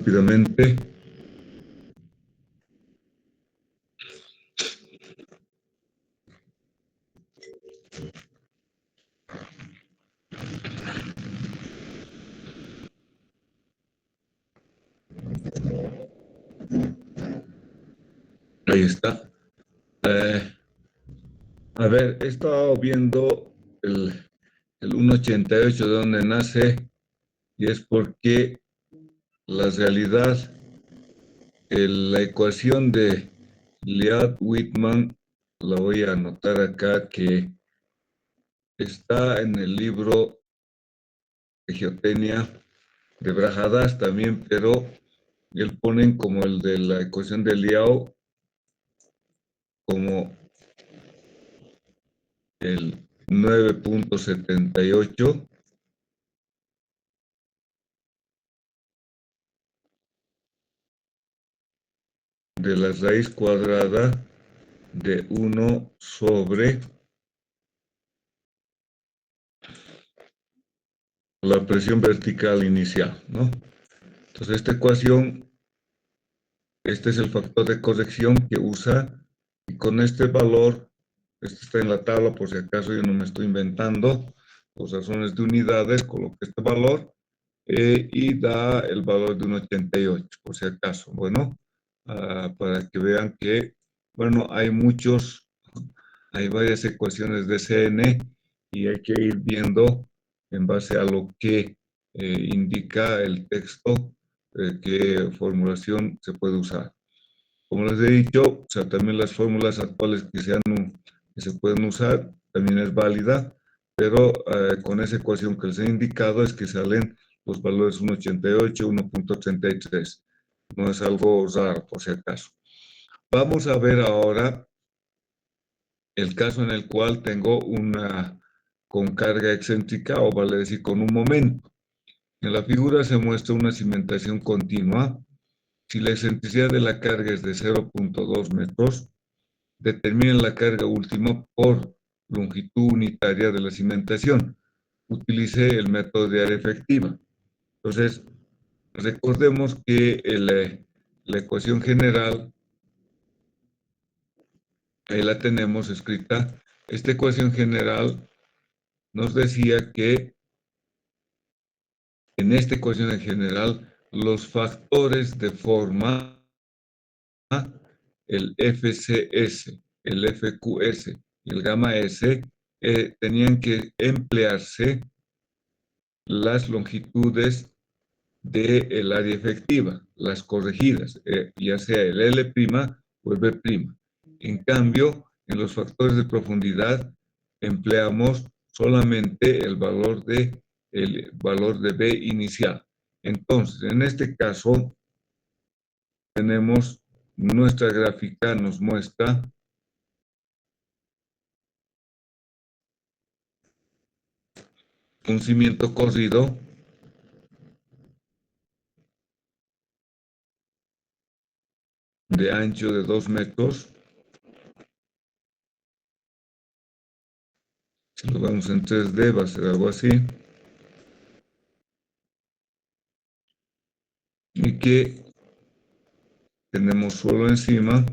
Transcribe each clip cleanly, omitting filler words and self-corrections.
Rápidamente. Ahí está. A ver, he estado viendo el 1,88 de donde nace, y es porque la realidad, la ecuación de Liad-Whitman, la voy a anotar acá, que está en el libro de Geotecnia de Brajadas también, pero él ponen como el de la ecuación de Liao, como el 9,78 de la raíz cuadrada de 1 sobre la presión vertical inicial, ¿no? Entonces, esta ecuación, este es el factor de corrección que usa, y con este valor, este está en la tabla por si acaso yo no me estoy inventando, por razones de unidades, coloqué este valor y da el valor de 1,88, por si acaso. Bueno, para que vean que, bueno, hay varias ecuaciones de CN, y hay que ir viendo en base a lo que indica el texto, qué formulación se puede usar. Como les he dicho, o sea, también las fórmulas actuales que se pueden usar también es válida, pero con esa ecuación que les he indicado es que salen los valores 1,88, 1,33. No es algo raro, por si acaso. Vamos a ver ahora el caso en el cual tengo una con carga excéntrica, o vale decir con un momento. En la figura se muestra una cimentación continua. Si la excentricidad de la carga es de 0,2 metros, determinen la carga última por longitud unitaria de la cimentación. Utilice el método de área efectiva. Entonces, recordemos que la ecuación general, ahí la tenemos escrita. Esta ecuación general nos decía que en esta ecuación en general, los factores de forma, el FCS, el FQS y el gamma S, tenían que emplearse las longitudes del área efectiva, las corregidas, ya sea el L' o el B'. En cambio, en los factores de profundidad empleamos solamente el valor de B inicial. Entonces, en este caso, tenemos nuestra gráfica, nos muestra un cimiento corrido de ancho de 2 metros. Si lo vemos en 3D, va a ser algo así. Y que tenemos suelo encima.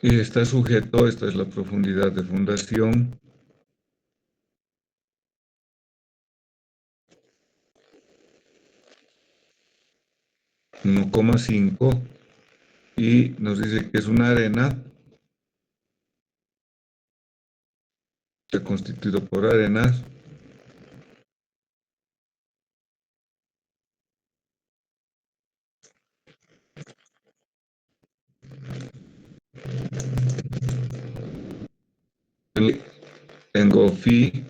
Y está sujeto, esta es la profundidad de fundación, 1,5, y nos dice que es una arena, está constituido por arenas. Tengo phi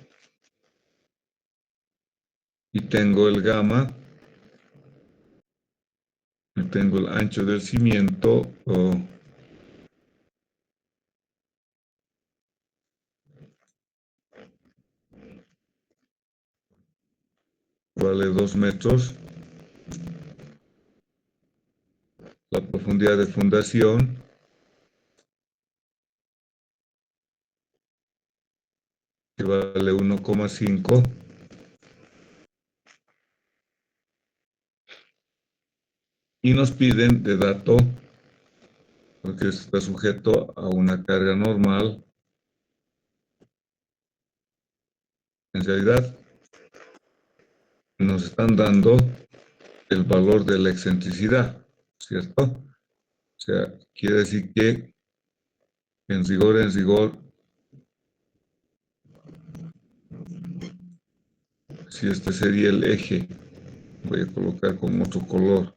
y tengo el gamma, y tengo el ancho del cimiento, vale 2 metros. la profundidad de fundación que vale 1,5 y nos piden de dato, porque está sujeto a una carga normal. En realidad nos están dando el valor de la excentricidad, ¿cierto? O sea, quiere decir que en rigor, si este sería el eje, voy a colocar con otro color,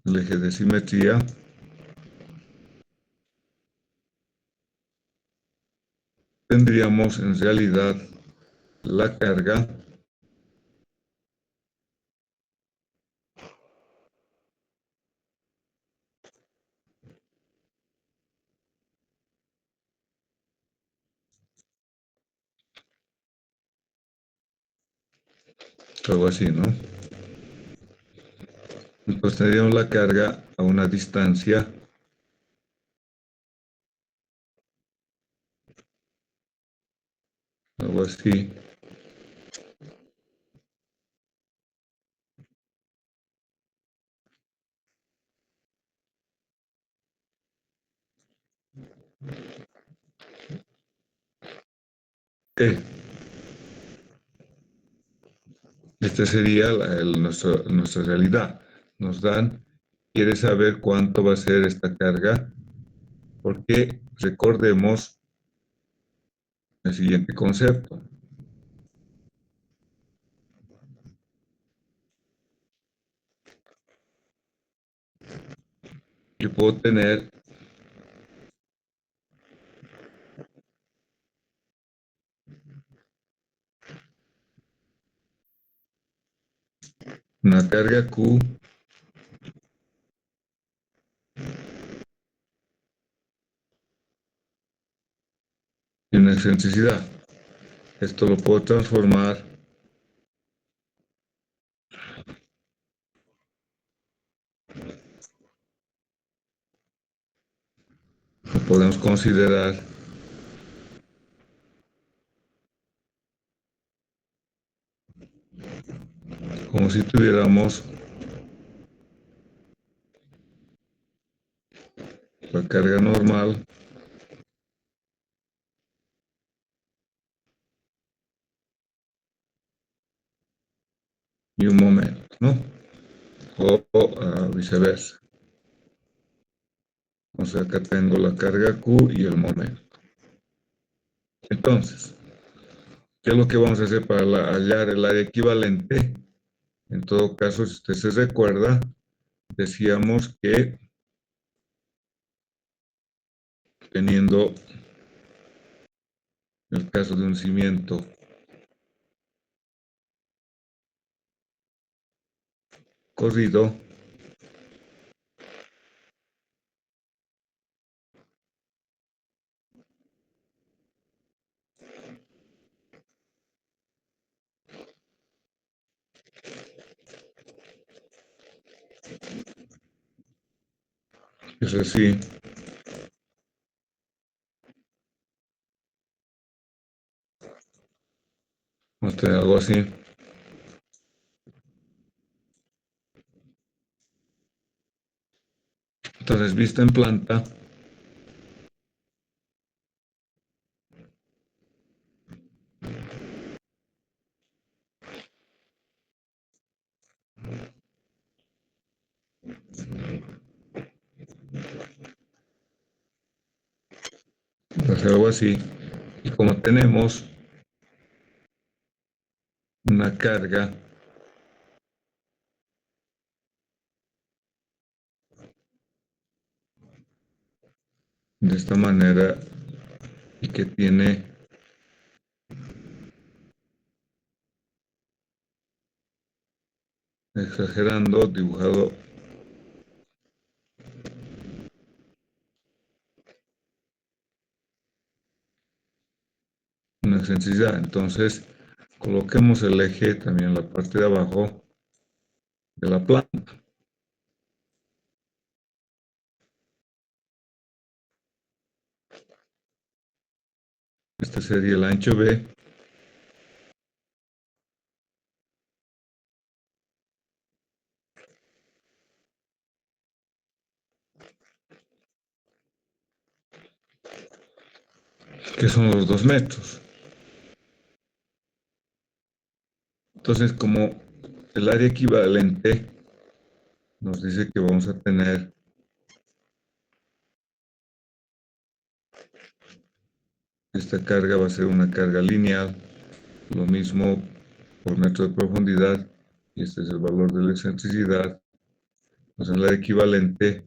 el eje de simetría, tendríamos en realidad la carga algo así, ¿no? Entonces tendríamos la carga a una distancia algo así. E. Esta sería nuestra realidad. Nos dan, quiere saber cuánto va a ser esta carga, porque recordemos el siguiente concepto. Yo puedo tener una carga Q y una excentricidad. Esto lo puedo transformar, lo podemos considerar como si tuviéramos la carga normal y un momento, ¿no? O viceversa. O sea, acá tengo la carga Q y el momento. Entonces, ¿qué es lo que vamos a hacer para hallar el área equivalente? En todo caso, si usted se recuerda, decíamos que teniendo el caso de un cimiento corrido, es así, vamos a tener algo así. Entonces, vista en planta, hacer algo así. Y como tenemos una carga de esta manera y que tiene exagerando, dibujado una excentricidad. Entonces, coloquemos el eje también en la parte de abajo de la planta. Este sería el ancho B. Que son los 2 metros. Entonces, como el área equivalente nos dice que vamos a tener esta carga va a ser una carga lineal, lo mismo por metro de profundidad, y este es el valor de la excentricidad, pues el área equivalente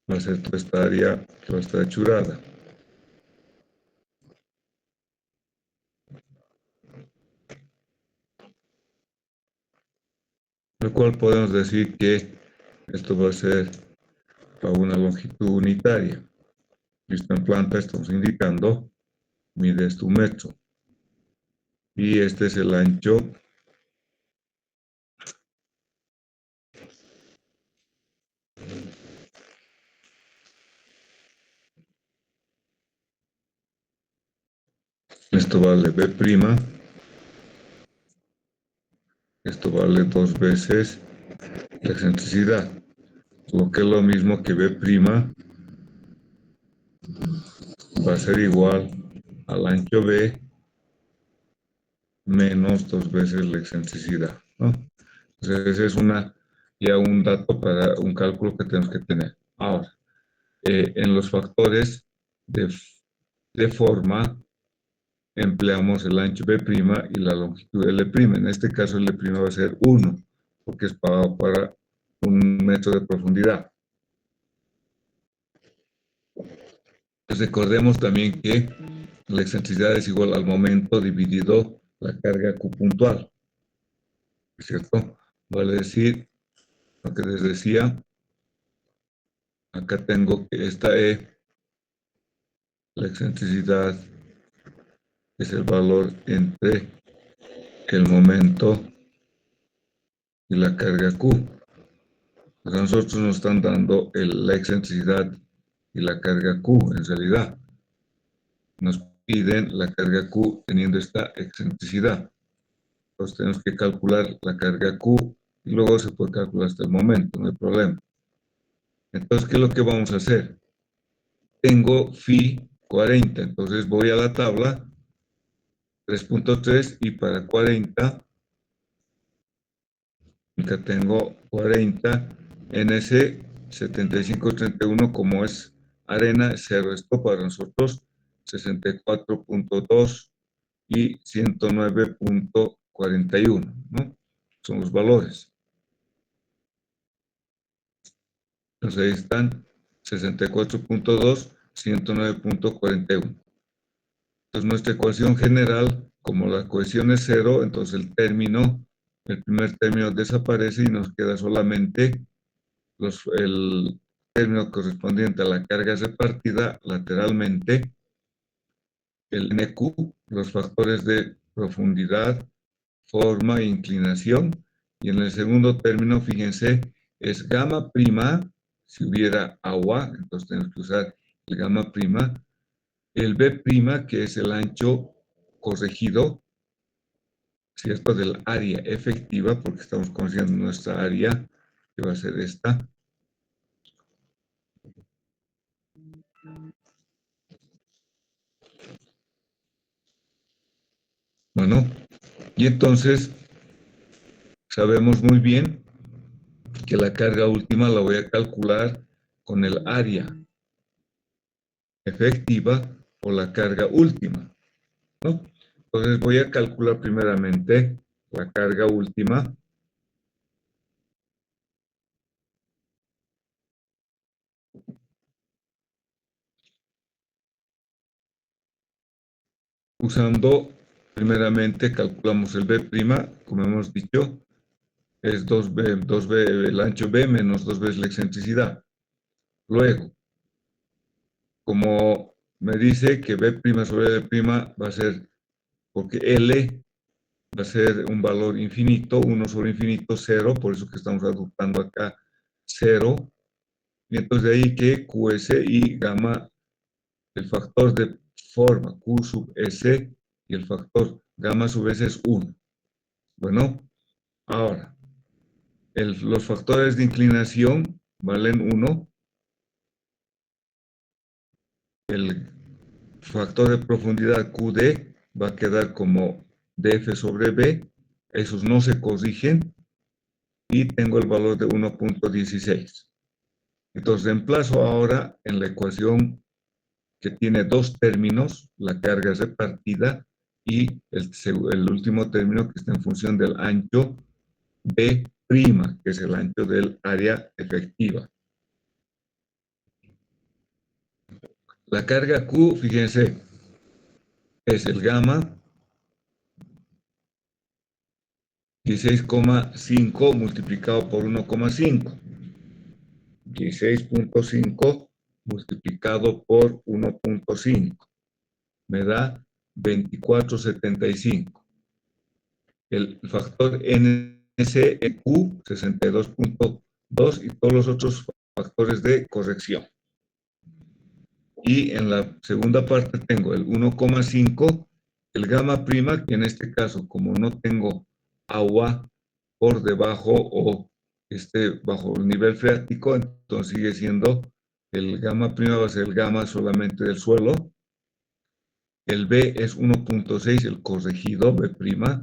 va a ser toda esta área que va a estar hechurada. Lo cual podemos decir que esto va a ser a una longitud unitaria. Visto en planta, estamos indicando, mide esto 1 metro. Y este es el ancho esto vale B', esto vale 2 veces la excentricidad, lo que es lo mismo que B' va a ser igual al ancho B menos 2 veces la excentricidad, ¿no? Entonces ese es ya un dato para un cálculo que tenemos que tener. Ahora, en los factores de forma empleamos el ancho B' y la longitud L'. En este caso L' va a ser 1, porque es para 1 metro de profundidad. Pues recordemos también que la excentricidad es igual al momento dividido la carga Q puntual, ¿cierto? Vale decir, lo que les decía, acá tengo que esta E, la excentricidad es el valor entre el momento y la carga Q. Pues a nosotros nos están dando la excentricidad y la carga Q, en realidad. Nos piden la carga Q teniendo esta excentricidad. Entonces tenemos que calcular la carga Q y luego se puede calcular hasta el momento, no hay problema. Entonces, ¿qué es lo que vamos a hacer? Tengo phi 40, entonces voy a la tabla 3.3 y para 40, acá tengo 40 NC 7531, como es arena, cero. Esto para nosotros 64.2 y 109.41, ¿no? Son los valores. Entonces ahí están 64.2, 109.41. Entonces nuestra ecuación general, como la cohesión es cero, entonces el primer término desaparece y nos queda solamente el término correspondiente a la carga repartida lateralmente, el NQ, los factores de profundidad, forma e inclinación. Y en el segundo término, fíjense, es gamma prima. Si hubiera agua, entonces tenemos que usar el gamma prima. El B prima, que es el ancho corregido, ¿cierto? Del área efectiva, porque estamos conociendo nuestra área, que va a ser esta. Bueno, y entonces sabemos muy bien que la carga última la voy a calcular con el área efectiva o la carga última, ¿no? Entonces voy a calcular primeramente la carga última usando, primeramente calculamos el B', como hemos dicho, es 2B, el ancho B menos 2 veces la excentricidad. Luego, como me dice que B' sobre B' va a ser porque L va a ser un valor infinito, 1 sobre infinito, 0, por eso que estamos adoptando acá 0. Y entonces de ahí que QS y gamma, el factor de forma Q sub S y el factor gamma sub S es 1. Bueno, ahora, los factores de inclinación valen 1. El factor de profundidad QD va a quedar como DF sobre B. Esos no se corrigen. Y tengo el valor de 1.16. Entonces reemplazo ahora en la ecuación que tiene dos términos, la carga repartida y el último término que está en función del ancho B', que es el ancho del área efectiva. La carga Q, fíjense, es el gamma 16,5 multiplicado por 1,5. 16.5 multiplicado por 1.5 me da 24.75. El factor NCEQ 62.2 y todos los otros factores de corrección. Y en la segunda parte tengo el 1,5, el gamma prima, que en este caso, como no tengo agua por debajo o bajo el nivel freático, entonces sigue siendo el gamma prima va a ser el gamma solamente del suelo. El B es 1.6, el corregido, B prima,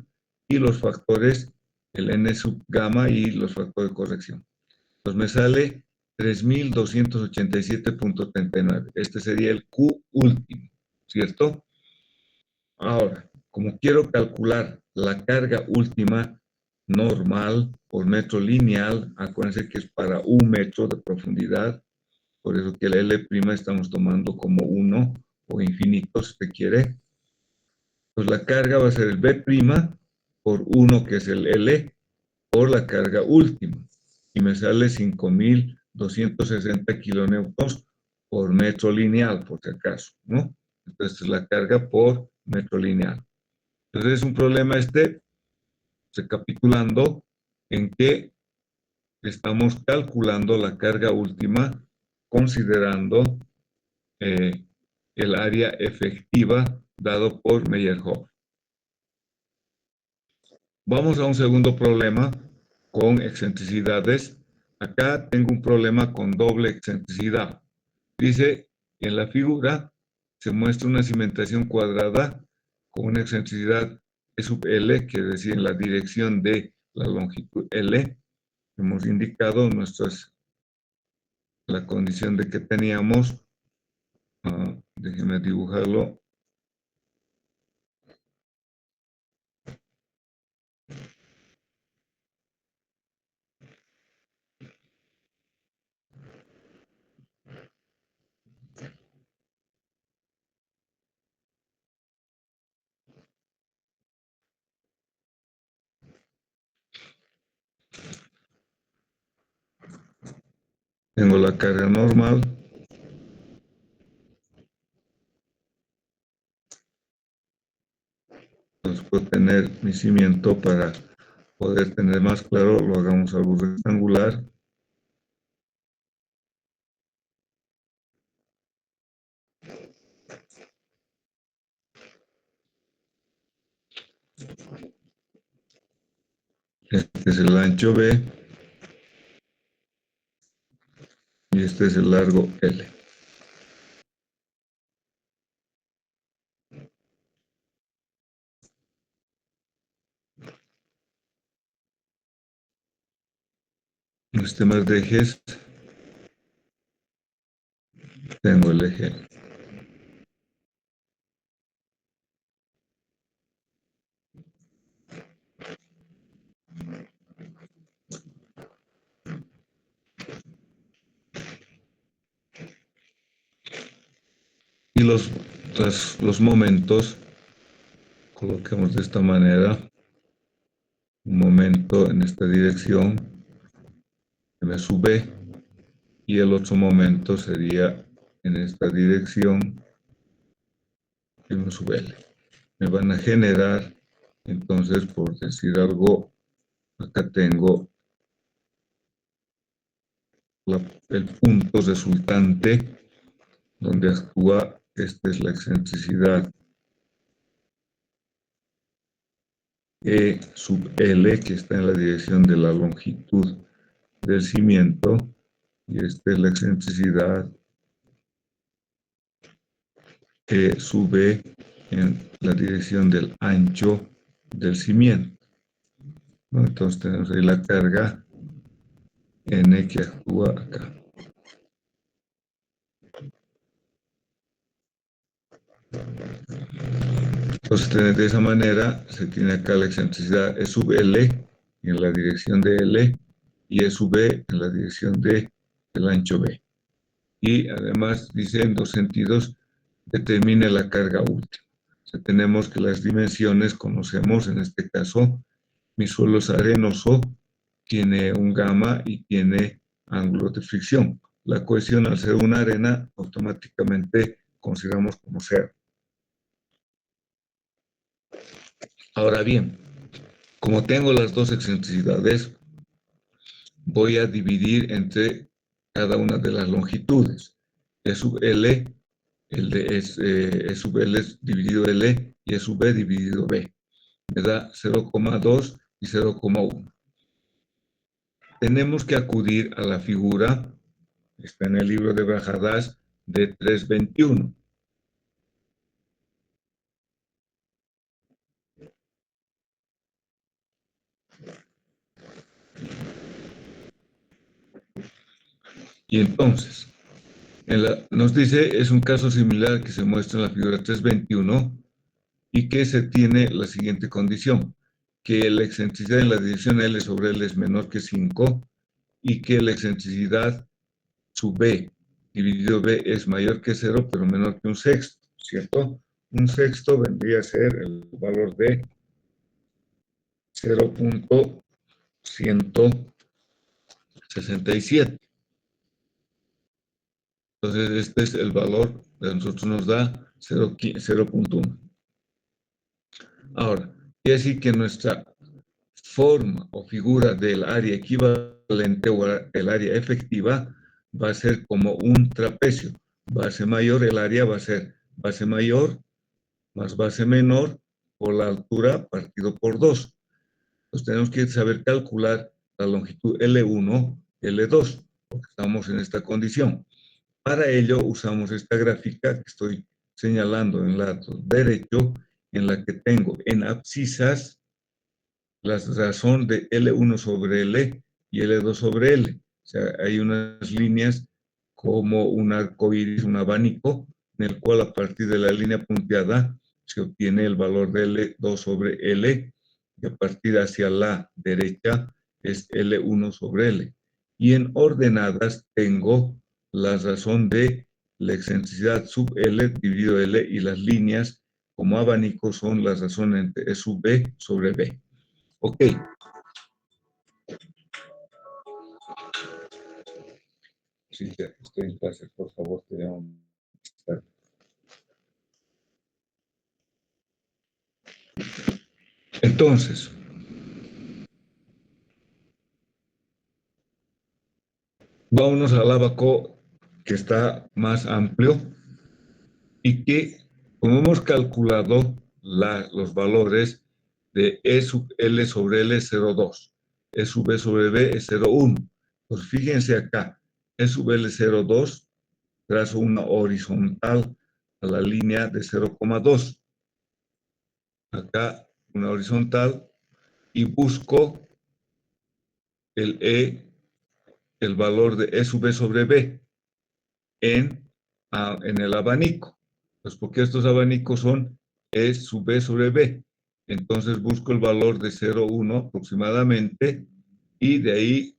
y los factores, el N sub gamma y los factores de corrección. Entonces me sale 3287.39. Este sería el Q último, ¿cierto? Ahora, como quiero calcular la carga última normal por metro lineal, acuérdense que es para 1 metro de profundidad, por eso que el L' estamos tomando como 1 o infinito, si se quiere. Pues la carga va a ser el B' por 1, que es el L, por la carga última. Y me sale 5.260 kilonewtons por metro lineal, por si acaso, ¿no? Entonces, la carga por metro lineal. Entonces, es un problema recapitulando, en que estamos calculando la carga última considerando el área efectiva dado por Meyerhoff. Vamos a un segundo problema con excentricidades. Acá tengo un problema con doble excentricidad. Dice, en la figura se muestra una cimentación cuadrada con una excentricidad E sub L, que es decir, en la dirección de la longitud L. Hemos indicado la condición de que teníamos. Déjenme dibujarlo. Tengo la carga normal. Entonces puedo tener mi cimiento para poder tener más claro, lo hagamos algo rectangular. Este es el ancho B y este es el largo L. Los sistemas de ejes, tengo el eje y los momentos, coloquemos de esta manera, un momento en esta dirección, M sub B, y el otro momento sería en esta dirección, M sub L. me van a generar, entonces, por decir algo, acá tengo el punto resultante donde actúa, esta es la excentricidad E sub L, que está en la dirección de la longitud del cimiento, y esta es la excentricidad E sub B en la dirección del ancho del cimiento, ¿no? Entonces tenemos ahí la carga N que actúa acá. Entonces, de esa manera, se tiene acá la excentricidad E sub L en la dirección de L y E sub B en la dirección de el ancho B. Y además dice en dos sentidos, determine la carga última. O sea, tenemos que las dimensiones, conocemos en este caso, mi suelo es arenoso, tiene un gamma y tiene ángulo de fricción. La cohesión, al ser una arena, automáticamente consideramos como cero. Ahora bien, como tengo las dos excentricidades, voy a dividir entre cada una de las longitudes. E sub L, E sub L es dividido L y E sub B dividido B. Me da 0,2 y 0,1. Tenemos que acudir a la figura, está en el libro de Brajadas, de 321. Y entonces, nos dice, es un caso similar que se muestra en la figura 321 y que se tiene la siguiente condición, que la excentricidad en la dirección L sobre L es menor que 5 y que la excentricidad sub B dividido B es mayor que 0, pero menor que un sexto, ¿cierto? Un sexto vendría a ser el valor de 0.167. Entonces, este es el valor que nosotros nos da 0.1. Ahora, quiere decir que nuestra forma o figura del área equivalente o el área efectiva va a ser como un trapecio. Base mayor, el área va a ser base mayor más base menor por la altura partido por 2. Entonces tenemos que saber calcular la longitud L1, L2, porque estamos en esta condición. Para ello usamos esta gráfica que estoy señalando en el lado derecho, en la que tengo en abscisas la razón de L1 sobre L y L2 sobre L. O sea, hay unas líneas como un arco iris, un abanico, en el cual a partir de la línea punteada se obtiene el valor de L2 sobre L, y a partir hacia la derecha es L1 sobre L. Y en ordenadas tengo la razón de la excentricidad sub L dividido L, y las líneas como abanico son la razón entre E sub B sobre B. Ok. Sí, estoy en clase, por favor, te llamo. Entonces, vámonos al abaco que está más amplio y que, como hemos calculado los valores de E sub L sobre L es 0,2, E sub B sobre B es 0,1. Pues fíjense acá, E sub L 0,2, trazo una horizontal a la línea de 0,2. Acá una horizontal y busco el E, el valor de E sub B sobre B en el abanico. Pues porque estos abanicos son E sub B sobre B. Entonces busco el valor de 0,1 aproximadamente y de ahí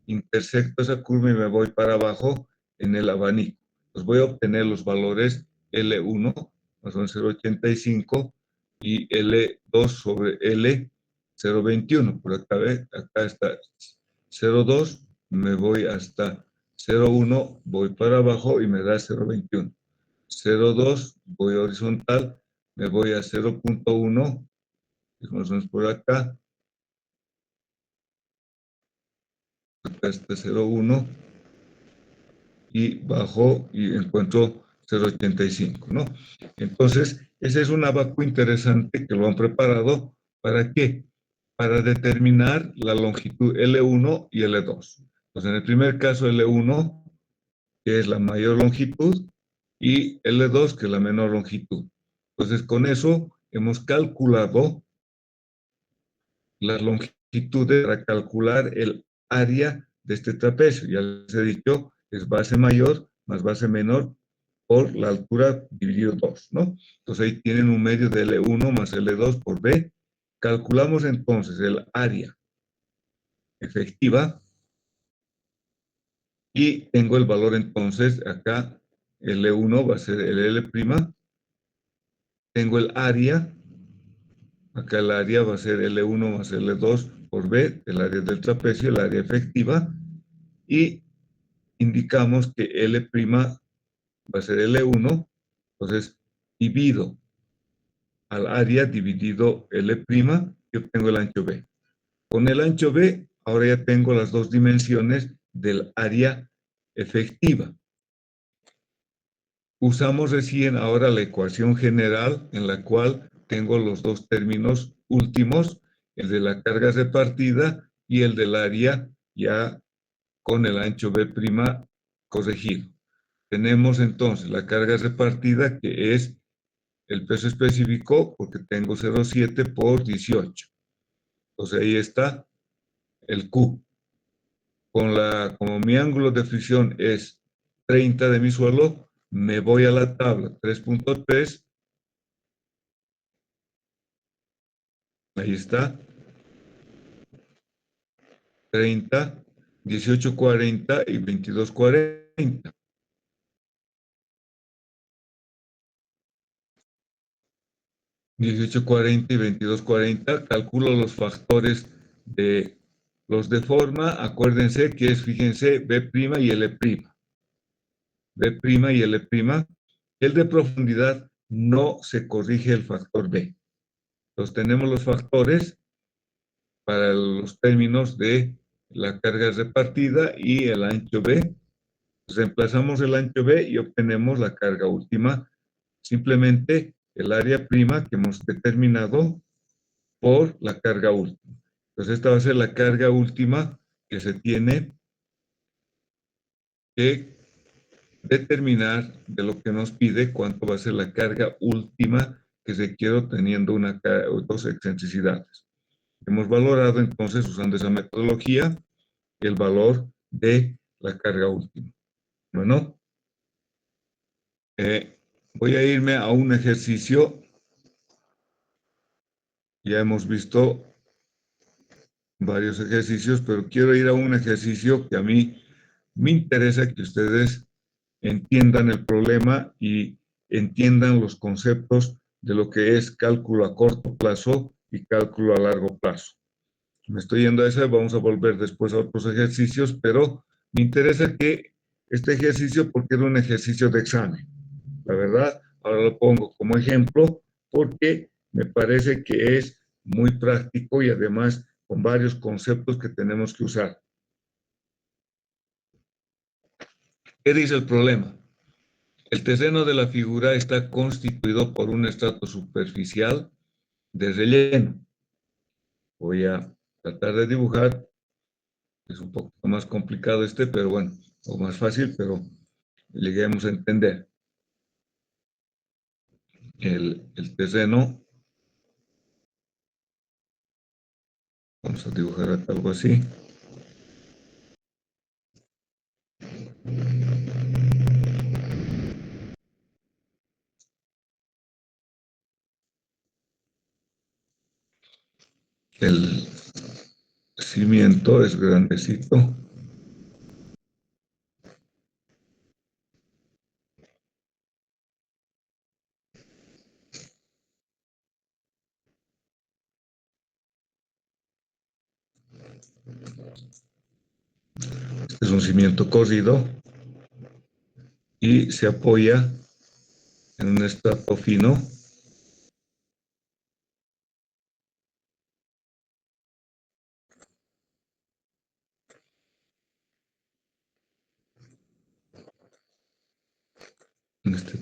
intersecto esa curva y me voy para abajo en el abanico. Pues voy a obtener los valores L1, son 0,85 y L2 sobre L 0,21. Por acá, acá está 0,2, me voy hasta 0,1, voy para abajo y me da 0,21. 0,2, voy horizontal, me voy a 0.1, que es más o menos por acá, este 0.1, y bajo y encuentro 0.85, ¿no? Entonces, ese es un abaco interesante que lo han preparado. ¿Para qué? Para determinar la longitud L1 y L2. Entonces, en el primer caso, L1, que es la mayor longitud, y L2, que es la menor longitud. Entonces, con eso hemos calculado las longitudes para calcular el área de este trapecio. Ya les he dicho, es base mayor más base menor por la altura dividido 2, ¿no? Entonces ahí tienen un medio de L1 más L2 por B. Calculamos entonces el área efectiva y tengo el valor entonces acá, L1 va a ser el L', tengo el área, acá el área va a ser L1 más L2 por B, el área del trapecio, el área efectiva, y indicamos que L' va a ser L1, entonces divido al área dividido L', y obtengo el ancho B. Con el ancho B, ahora ya tengo las dos dimensiones del área efectiva. Usamos recién ahora la ecuación general en la cual tengo los dos términos últimos, el de la carga repartida y el del área ya con el ancho B' corregido. Tenemos entonces la carga repartida, que es el peso específico, porque tengo 0,7 por 18. Entonces ahí está el Q. Como mi ángulo de fricción es 30 de mi suelo, me voy a la tabla 3.3. Ahí está. 30, 18.40 y 22.40. 18.40 y 22.40, calculo los factores de los de forma, acuérdense que es, fíjense, B' y L'. B' y L'. El de profundidad no se corrige el factor B. Entonces tenemos los factores para los términos de la carga repartida y el ancho B. Reemplazamos el ancho B y obtenemos la carga última, simplemente el área prima que hemos determinado por la carga última. Entonces esta va a ser la carga última que se tiene que determinar de lo que nos pide cuánto va a ser la carga última que se quiere teniendo dos excentricidades. Hemos valorado entonces, usando esa metodología, el valor de la carga última. Bueno, voy a irme a un ejercicio. Ya hemos visto varios ejercicios, pero quiero ir a un ejercicio que a mí me interesa que ustedes entiendan el problema y entiendan los conceptos de lo que es cálculo a corto plazo y cálculo a largo plazo. Me estoy yendo a esa, vamos a volver después a otros ejercicios, pero me interesa que este ejercicio, porque era un ejercicio de examen, la verdad, ahora lo pongo como ejemplo porque me parece que es muy práctico y además con varios conceptos que tenemos que usar. ¿Qué dice el problema? El terreno de la figura está constituido por un estrato superficial de relleno. Voy a tratar de dibujar. Es un poco más complicado pero bueno, o más fácil, pero lleguemos a entender. El terreno, vamos a dibujar algo así. El cimiento es grandecito. Es un cimiento corrido y se apoya en un estrato fino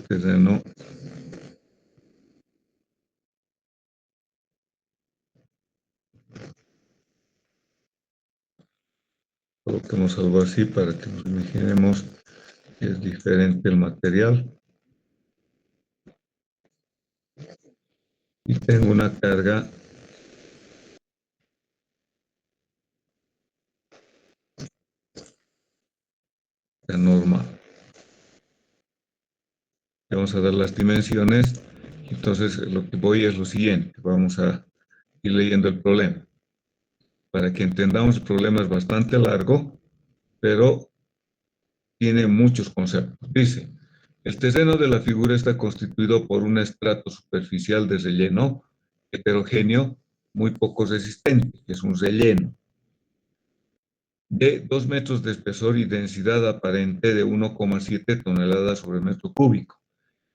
terreno coloquemos algo así para que nos imaginemos que es diferente el material. Y tengo una carga normal. Le vamos a dar las dimensiones. Entonces, lo que voy es lo siguiente. Vamos a ir leyendo el problema. Para que entendamos, el problema es bastante largo, pero tiene muchos conceptos. Dice, el terreno de la figura está constituido por un estrato superficial de relleno heterogéneo muy poco resistente, que es un relleno, de 2 metros de espesor y densidad aparente de 1,7 toneladas sobre metro cúbico,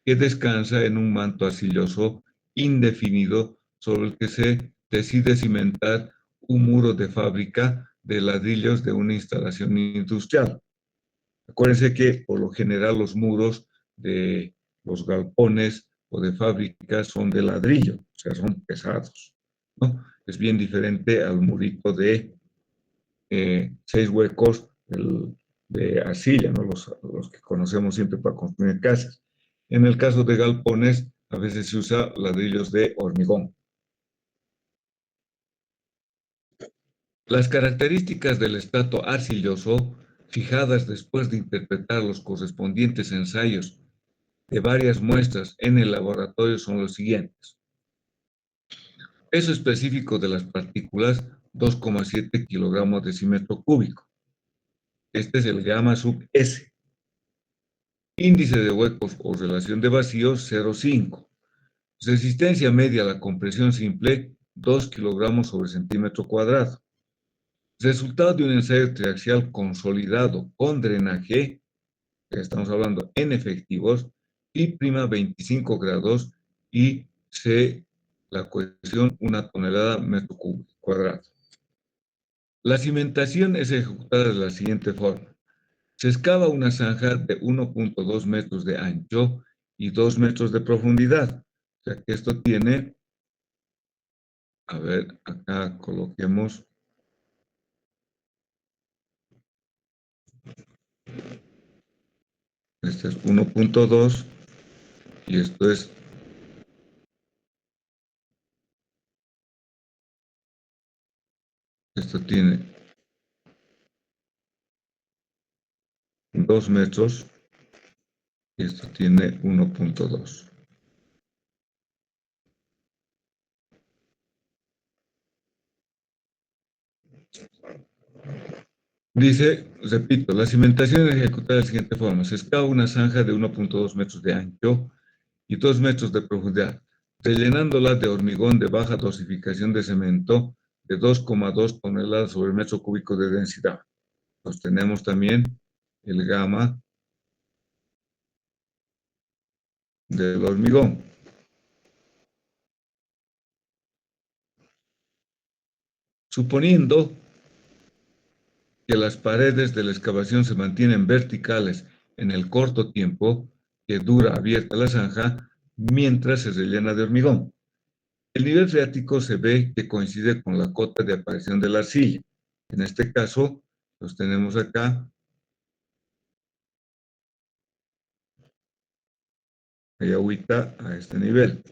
que descansa en un manto arcilloso indefinido sobre el que se decide cimentar un muro de fábrica de ladrillos de una instalación industrial. Acuérdense que por lo general los muros de los galpones o de fábricas son de ladrillo, o sea, son pesados, ¿no? Es bien diferente al murito de 6 huecos de arcilla, ¿no? Los que conocemos siempre para construir casas. En el caso de galpones, a veces se usa ladrillos de hormigón. Las características del estrato arcilloso, fijadas después de interpretar los correspondientes ensayos de varias muestras en el laboratorio, son los siguientes. Peso específico de las partículas, 2,7 kilogramos decímetro cúbico. Este es el gamma sub S. Índice de huecos o relación de vacíos, 0,5. Resistencia media a la compresión simple, 2 kilogramos sobre centímetro cuadrado. Resultado de un ensayo triaxial consolidado con drenaje, que estamos hablando en efectivos, I' 25 grados y C, la cohesión, 1 tonelada metro cuadrado. La cimentación es ejecutada de la siguiente forma. Se excava una zanja de 1,2 metros de ancho y 2 metros de profundidad. O sea que esto tiene, a ver, acá coloquemos, este es 1,2 y esto tiene 2 metros y esto tiene 1,2. Dice, repito, la cimentación es ejecutada de la siguiente forma. Se excava una zanja de 1,2 metros de ancho y 2 metros de profundidad, rellenándola de hormigón de baja dosificación de cemento de 2,2 toneladas sobre metro cúbico de densidad. Pues tenemos también el gamma del hormigón. Suponiendo que las paredes de la excavación se mantienen verticales en el corto tiempo que dura abierta la zanja mientras se rellena de hormigón. El nivel freático se ve que coincide con la cota de aparición de la arcilla. En este caso, los tenemos acá. Hay agüita a este nivel.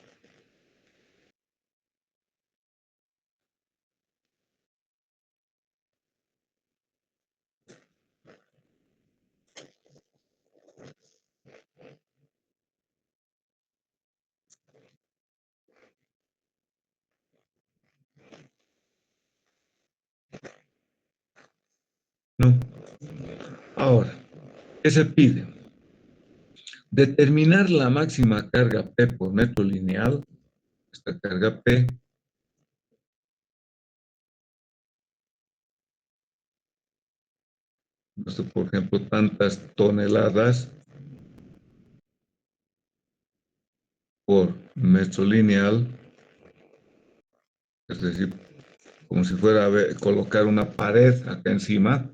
¿No? Ahora, ¿qué se pide? Determinar la máxima carga P por metro lineal. Esta carga P por ejemplo, tantas toneladas por metro lineal, es decir, como si fuera a colocar una pared acá encima.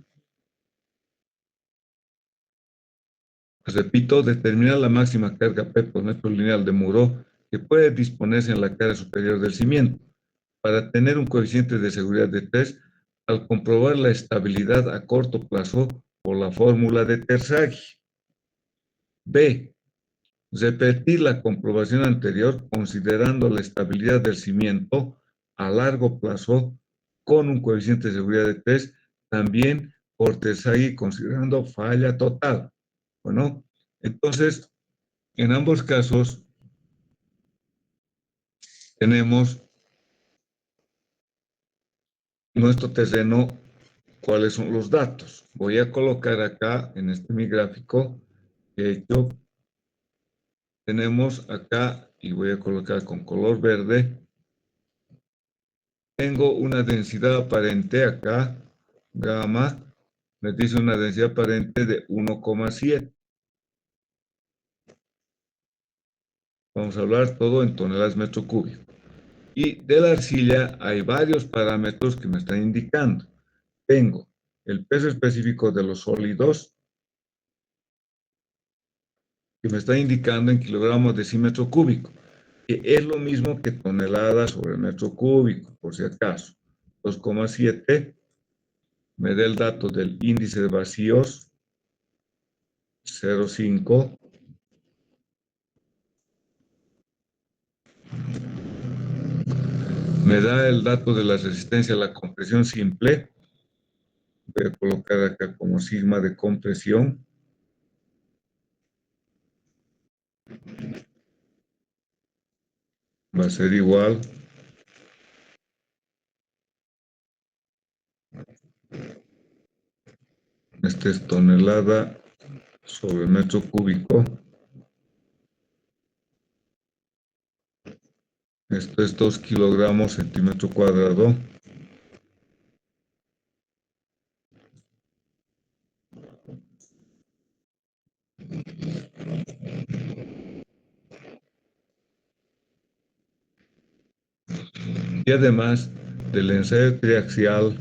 Repito, determinar la máxima carga P por metro lineal de muro que puede disponerse en la cara superior del cimiento para tener un coeficiente de seguridad de 3 al comprobar la estabilidad a corto plazo por la fórmula de Terzaghi. B. Repetir la comprobación anterior considerando la estabilidad del cimiento a largo plazo con un coeficiente de seguridad de 3, también por Terzaghi considerando falla total. Bueno, entonces, en ambos casos tenemos nuestro terreno, cuáles son los datos. Voy a colocar acá en este mi gráfico que he hecho, tenemos acá, y voy a colocar con color verde, tengo una densidad aparente acá, gamma, me dice una densidad aparente de 1,7. Vamos a hablar todo en toneladas metro cúbico. Y de la arcilla hay varios parámetros que me están indicando. Tengo el peso específico de los sólidos, que me está indicando en kilogramos de decímetro cúbico, que es lo mismo que toneladas sobre metro cúbico, por si acaso. 2,7 me da el dato del índice de vacíos, 0,5. Me da el dato de la resistencia a la compresión simple. Voy a colocar acá como sigma de compresión. Va a ser igual. Esta es tonelada sobre metro cúbico. Esto es 2 kilogramos centímetro cuadrado. Y además del ensayo triaxial,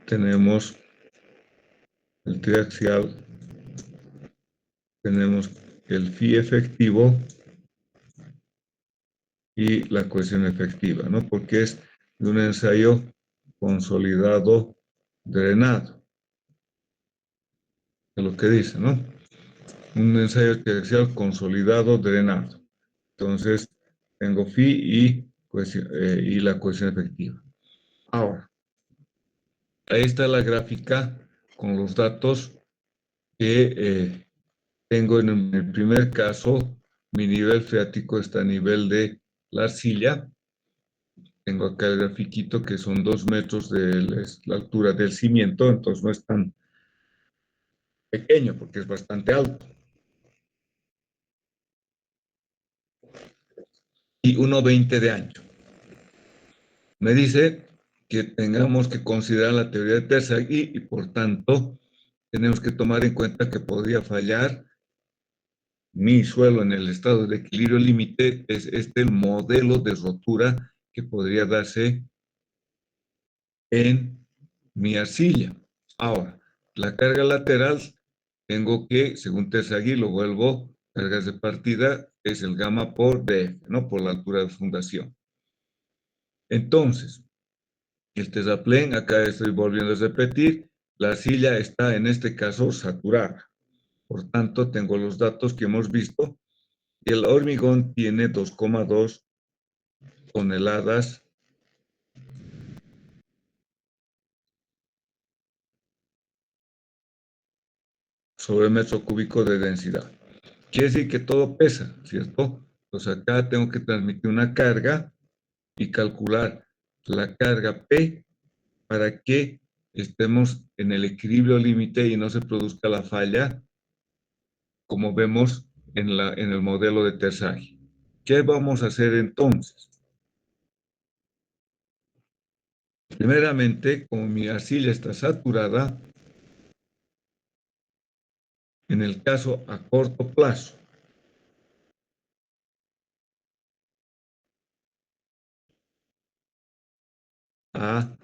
tenemos el triaxial, tenemos el phi efectivo y la cohesión efectiva, ¿no? Porque es de un ensayo consolidado drenado, es lo que dice, ¿no? Un ensayo triaxial consolidado drenado. Entonces, tengo phi y la cohesión efectiva. Ahora, ahí está la gráfica con los datos que tengo en el primer caso. Mi nivel freático está a nivel de la arcilla. Tengo acá el grafiquito que son 2 metros de la altura del cimiento, entonces no es tan pequeño porque es bastante alto. Y 1,20 de ancho. Me dice que tengamos que considerar la teoría de Terzaghi y por tanto tenemos que tomar en cuenta que podría fallar mi suelo en el estado de equilibrio límite. Es este el modelo de rotura que podría darse en mi arcilla. Ahora, la carga lateral, tengo que, según Terzaghi, lo vuelvo, cargas de partida, es el gamma por DF, ¿no? Por la altura de fundación. Entonces, el terraplén, acá estoy volviendo a repetir, la arcilla está en este caso saturada. Por tanto, tengo los datos que hemos visto. Y el hormigón tiene 2,2 toneladas sobre metro cúbico de densidad. Quiere decir que todo pesa, ¿cierto? Entonces acá tengo que transmitir una carga y calcular la carga P para que estemos en el equilibrio límite y no se produzca la falla, como vemos en el modelo de Terzaghi. ¿Qué vamos a hacer entonces? Primeramente, como mi arcilla está saturada, en el caso a corto plazo, a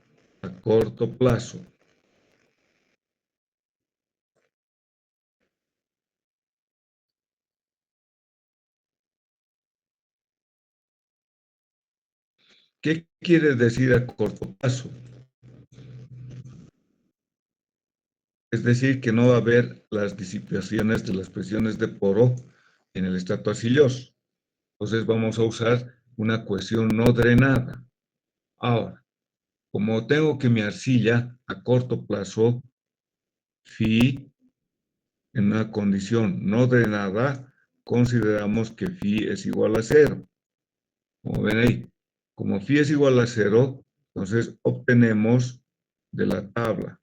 corto plazo, ¿Qué quiere decir a corto plazo? Es decir, que no va a haber las disipaciones de las presiones de poro en el estrato arcilloso. Entonces vamos a usar una cohesión no drenada. Ahora, como tengo que mi arcilla a corto plazo, phi, en una condición no drenada, consideramos que phi es igual a 0. Como ven ahí, como phi es igual a 0, entonces obtenemos de la tabla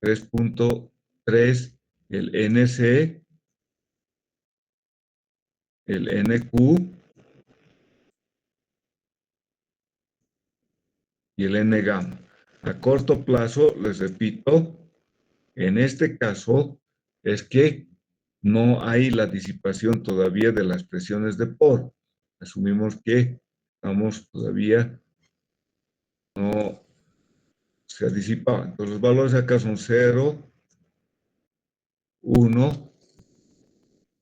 3.3 el NC, el NQ y el N gamma. A corto plazo, les repito, en este caso es que no hay la disipación todavía de las presiones de poro. Asumimos que estamos todavía no se ha disipado. Entonces los valores acá son 0, 1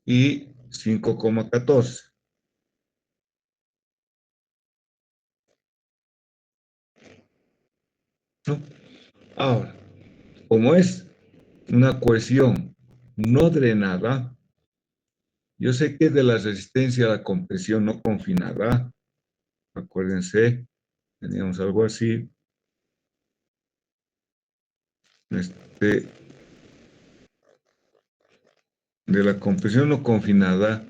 y 5,14. ¿No? Ahora, como es una cohesión no drenada, yo sé que de la resistencia a la compresión no confinada, acuérdense, teníamos algo así, este, de la compresión no confinada,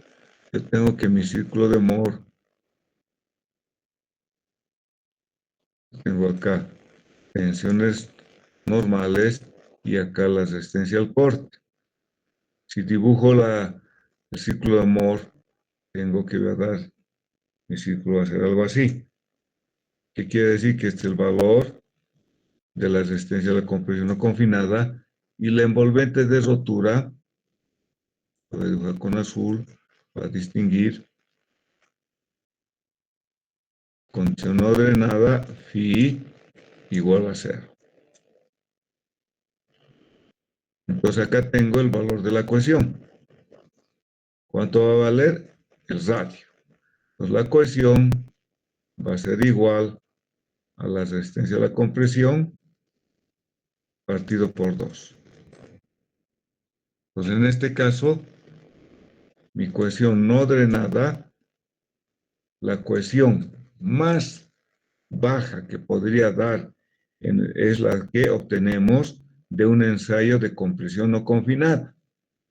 yo tengo que mi círculo de Moore, tengo acá tensiones normales y acá la resistencia al corte. Si dibujo el círculo de Moore, tengo que dar mi círculo va a ser algo así. ¿Qué quiere decir? Que este es el valor de la resistencia a la compresión no confinada y la envolvente de rotura, voy a dibujar con azul para distinguir, condición no drenada, phi igual a 0. Entonces acá tengo el valor de la cohesión. ¿Cuánto va a valer? El radio. Pues la cohesión va a ser igual a la resistencia a la compresión partido por 2. Pues en este caso, mi cohesión no drenada, la cohesión más baja que podría dar es la que obtenemos de un ensayo de compresión no confinada.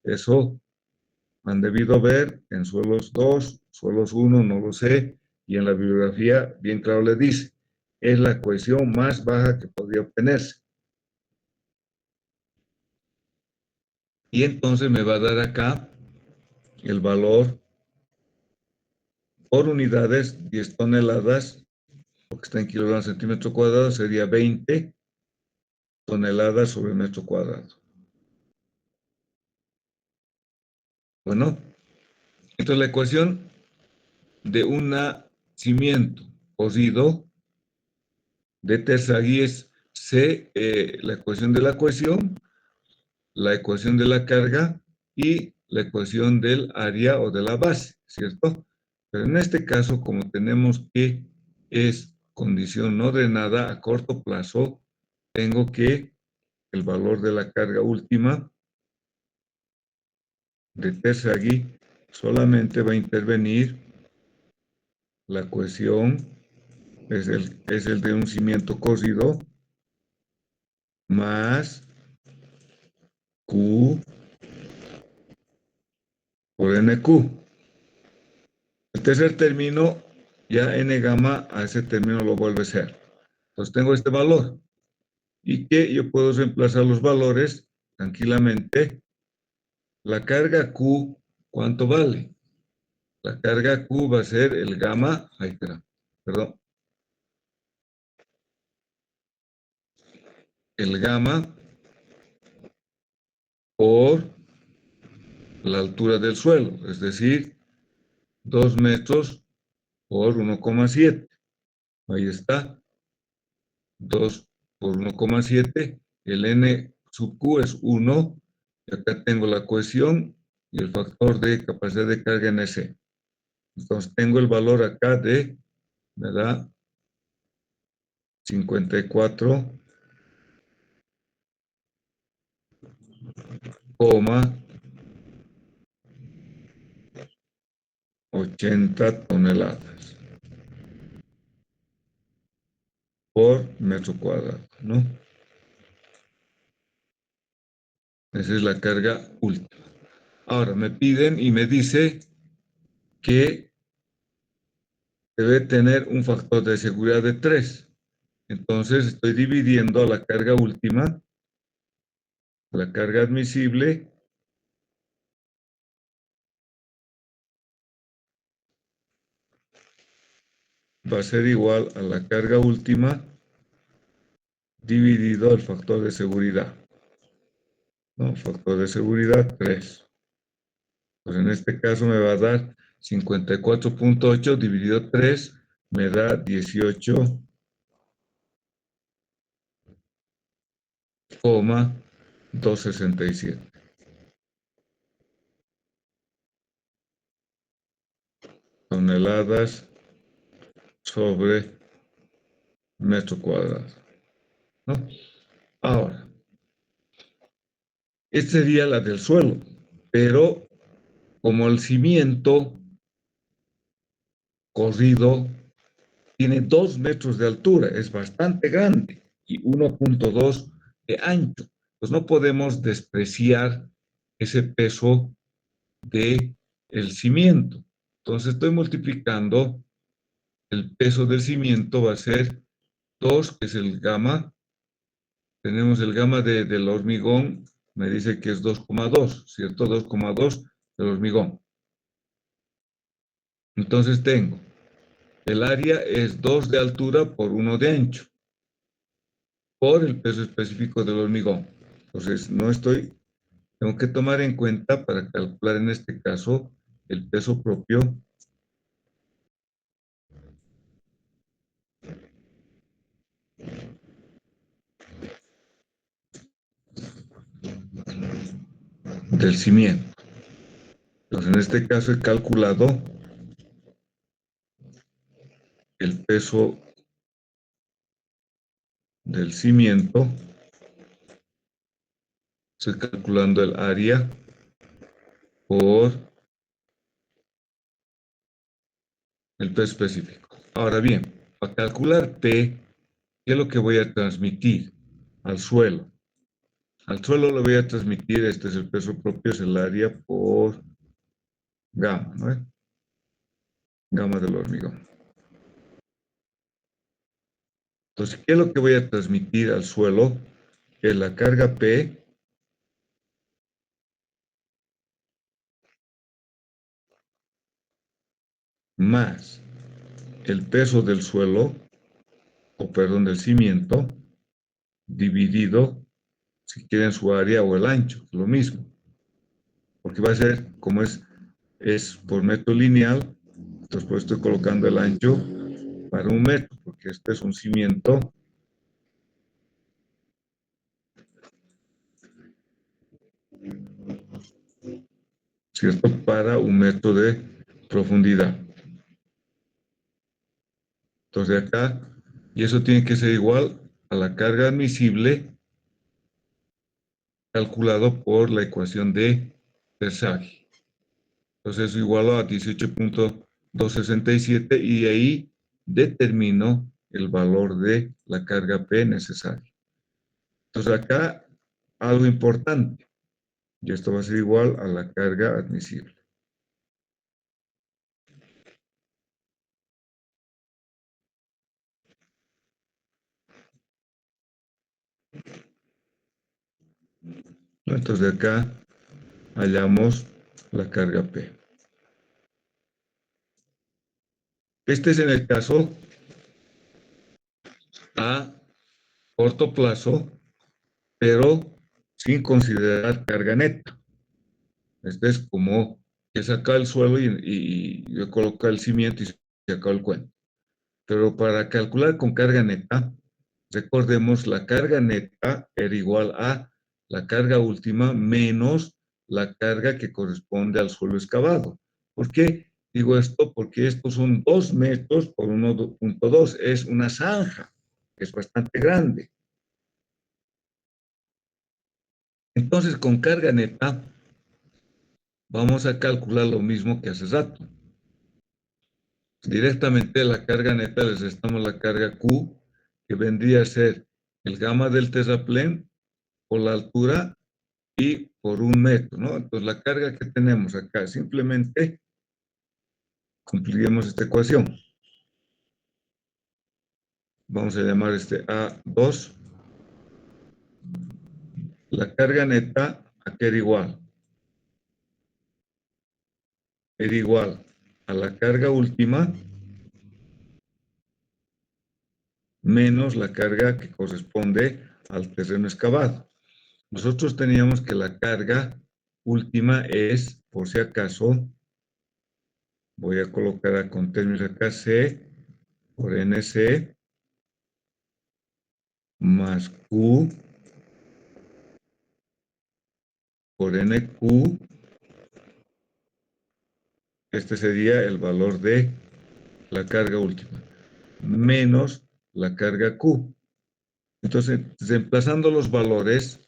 Eso han debido ver en suelos 2, suelos 1, no lo sé, y en la bibliografía bien claro le dice, es la cohesión más baja que podría obtenerse. Y entonces me va a dar acá el valor por unidades, 10 toneladas, porque está en kilogramos centímetro cuadrado, sería 20 toneladas sobre metro cuadrado. Bueno, entonces la ecuación de un cimiento cosido de Terzaghi es C, la ecuación de la cohesión, la ecuación de la carga y la ecuación del área o de la base, ¿cierto? Pero en este caso, como tenemos que es condición no drenada a corto plazo, tengo que el valor de la carga última de Terzaghi solamente va a intervenir la cohesión, es el de un cimiento cocido, más Q por NQ. El tercer término, ya N gamma a ese término lo vuelve a ser. Entonces tengo este valor. Y que yo puedo reemplazar los valores tranquilamente. La carga Q, ¿cuánto vale? La carga Q va a ser el gamma, ahí espera, perdón, el gamma por la altura del suelo, es decir, 2 metros por 1,7. Ahí está, 2 por 1,7. El N sub Q es 1. Y acá tengo la cohesión y el factor de capacidad de carga en S. Entonces tengo el valor acá de, ¿verdad? 54,80 toneladas por metro cuadrado, ¿no? Esa es la carga última. Ahora me piden y me dice que debe tener un factor de seguridad de 3. Entonces estoy dividiendo la carga última, la carga admisible, va a ser igual a la carga última dividido el factor de seguridad. ¿No? Factor de seguridad 3. Pues en este caso me va a dar 54,8 dividido 3, me da 18,267 toneladas sobre metro cuadrado, ¿no? Ahora, esta sería la del suelo, pero como el cimiento corrido tiene 2 metros de altura, es bastante grande, y 1,2 de ancho, pues no podemos despreciar ese peso del cimiento. Entonces estoy multiplicando, el peso del cimiento va a ser 2, que es el gamma. Tenemos el gamma del hormigón, me dice que es 2,2, ¿cierto? 2,2 del hormigón. Entonces tengo, el área es 2 de altura por 1 de ancho, por el peso específico del hormigón. Entonces, tengo que tomar en cuenta para calcular en este caso el peso propio del cimiento. Entonces, en este caso he calculado el peso del cimiento, estoy calculando el área por el peso específico. Ahora bien, para calcular P, ¿qué es lo que voy a transmitir al suelo? Al suelo le voy a transmitir, este es el peso propio, es el área por gamma, ¿no? Gamma del hormigón. Entonces, ¿qué es lo que voy a transmitir al suelo? Que la carga P más el peso del suelo, o perdón, del cimiento, dividido, si quieren, su área o el ancho, lo mismo. Porque va a ser, como es por metro lineal, entonces pues estoy colocando el ancho para 1 metro, porque este es un cimiento, ¿cierto? Para 1 metro de profundidad. Entonces acá, y eso tiene que ser igual a la carga admisible calculado por la ecuación de Tersaghi. Entonces eso igual a 18,267 y ahí determino el valor de la carga P necesaria. Entonces acá algo importante, y esto va a ser igual a la carga admisible. Entonces de acá hallamos la carga P. Este es en el caso a corto plazo, pero sin considerar carga neta. Este es como que saca el suelo y yo coloco el cimiento y se acabó el cuento. Pero para calcular con carga neta, recordemos, la carga neta era igual a la carga última menos la carga que corresponde al suelo excavado. ¿Por qué digo esto? Porque estos son 2 metros por 1,2, es una zanja. es bastante grande. Entonces, con carga neta, vamos a calcular lo mismo que hace rato. Directamente la carga neta le restamos la carga Q, que vendría a ser el gamma del terraplén por la altura y por 1 metro, ¿no? Entonces, la carga que tenemos acá, simplemente cumpliremos esta ecuación. Vamos a llamar este A2. La carga neta, ¿a qué era igual? Era igual a la carga última menos la carga que corresponde al terreno excavado. Nosotros teníamos que la carga última es, por si acaso, voy a colocar con términos acá, C por NC más Q por NQ. Este sería el valor de la carga última, menos la carga Q. Entonces, reemplazando los valores,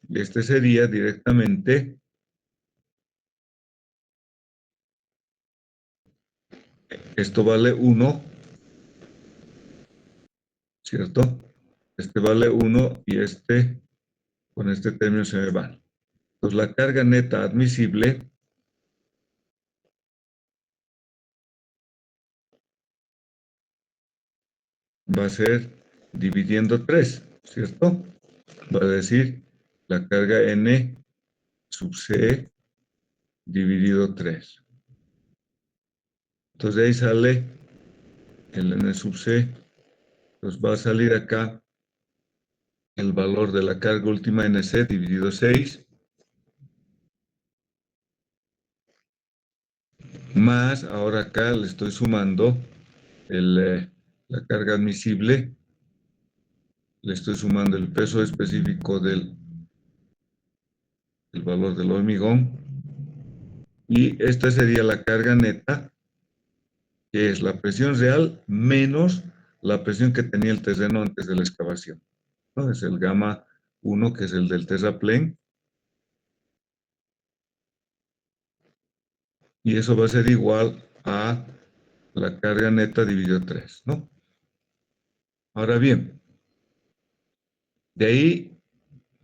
este sería directamente, esto vale 1, ¿cierto? Este vale 1 y con este término se me va. Entonces, la carga neta admisible va a ser dividiendo 3, ¿cierto? Va a decir la carga N sub C dividido 3. Entonces, de ahí sale el N sub C. Entonces, va a salir acá el valor de la carga última NC dividido 6, más ahora acá le estoy sumando la carga admisible, le estoy sumando el peso específico del valor del hormigón, y esta sería la carga neta, que es la presión real menos la presión que tenía el terreno antes de la excavación, ¿no? Es el gamma 1, que es el del terraplén, y eso va a ser igual a la carga neta dividido 3, ¿no? Ahora bien, de ahí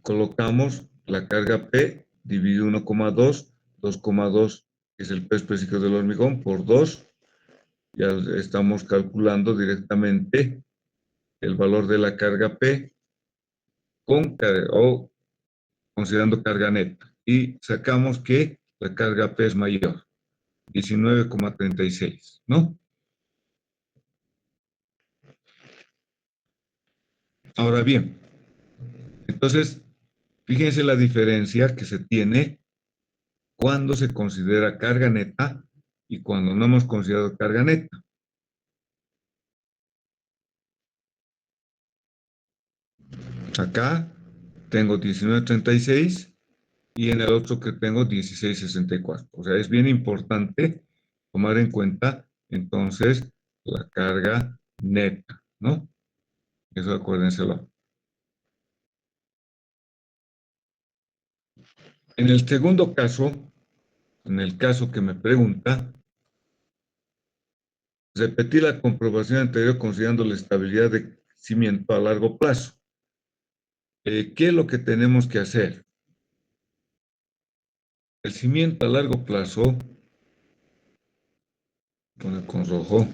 colocamos la carga P dividido 1,2, 2,2 es el peso específico del hormigón, por 2, ya estamos calculando directamente el valor de la carga P o considerando carga neta, y sacamos que la carga P es mayor, 19,36, ¿no? Ahora bien, entonces, fíjense la diferencia que se tiene cuando se considera carga neta y cuando no hemos considerado carga neta. Acá tengo 19,36 y en el otro que tengo 16,64. O sea, es bien importante tomar en cuenta entonces la carga neta, ¿no? Eso acuérdenselo. En el segundo caso, en el caso que me pregunta, repetí la comprobación anterior considerando la estabilidad de cimiento a largo plazo. ¿Qué es lo que tenemos que hacer? El cimiento a largo plazo, pone con rojo,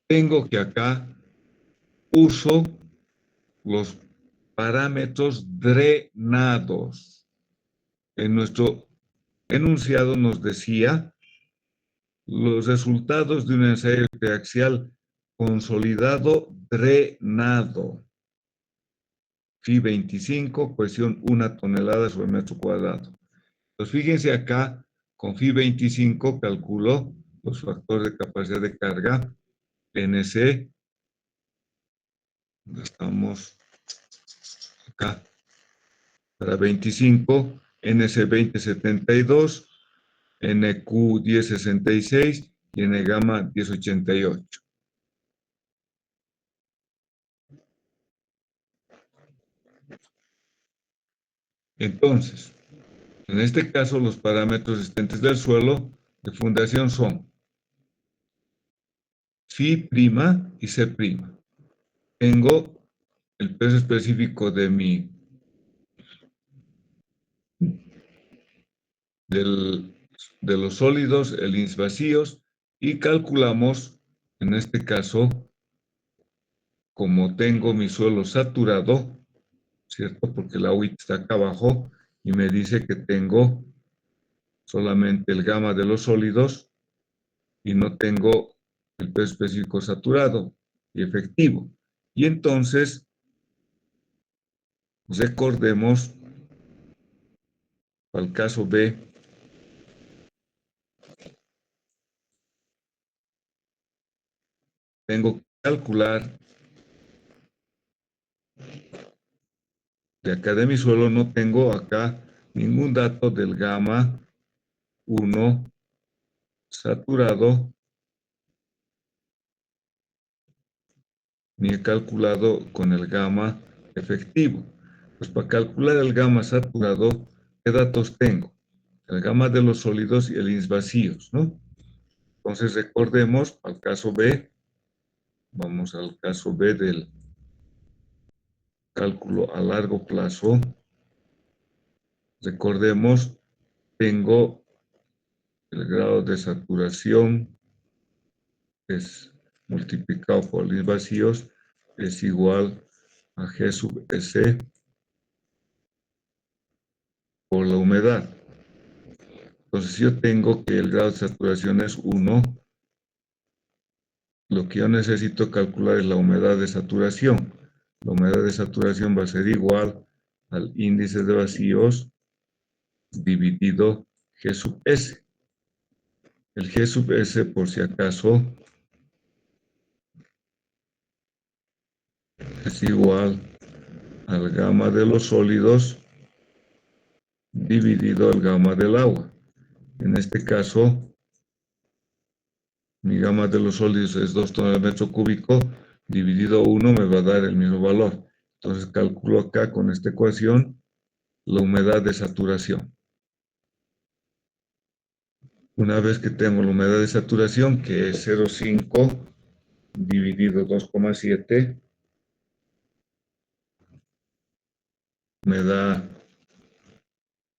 tengo que acá uso los parámetros drenados. En nuestro enunciado nos decía los resultados de un ensayo triaxial consolidado drenado. Phi 25, cohesión 1 tonelada sobre metro cuadrado. Entonces, fíjense acá, con Phi 25 calculo los factores de capacidad de carga, NC, estamos acá, para 25, NC 2072, NQ 1066 y N-gamma 1088. Entonces, en este caso, los parámetros existentes del suelo de fundación son Φ' y C'. Tengo el peso específico de de los sólidos, el ins vacíos, y calculamos, en este caso, como tengo mi suelo saturado, ¿cierto? Porque la UIT está acá abajo y me dice que tengo solamente el gamma de los sólidos y no tengo el peso específico saturado y efectivo. Y entonces, recordemos, para el caso B, tengo que calcular de acá de mi suelo, no tengo acá ningún dato del gamma 1 saturado, ni he calculado con el gamma efectivo. Pues para calcular el gamma saturado, ¿qué datos tengo? El gamma de los sólidos y el ins vacíos, ¿no? Entonces recordemos, al caso B, vamos al caso B del cálculo a largo plazo. Recordemos, tengo el grado de saturación es multiplicado por los vacíos es igual a G sub S por la humedad. Entonces, si yo tengo que el grado de saturación es 1, lo que yo necesito calcular es la humedad de saturación. La humedad de saturación va a ser igual al índice de vacíos dividido G sub S. El G sub S, por si acaso, es igual al gamma de los sólidos dividido al gamma del agua. En este caso, mi gamma de los sólidos es 2 toneladas metro cúbico, dividido 1 me va a dar el mismo valor. Entonces calculo acá con esta ecuación la humedad de saturación. Una vez que tengo la humedad de saturación, que es 0,5 dividido 2,7, me da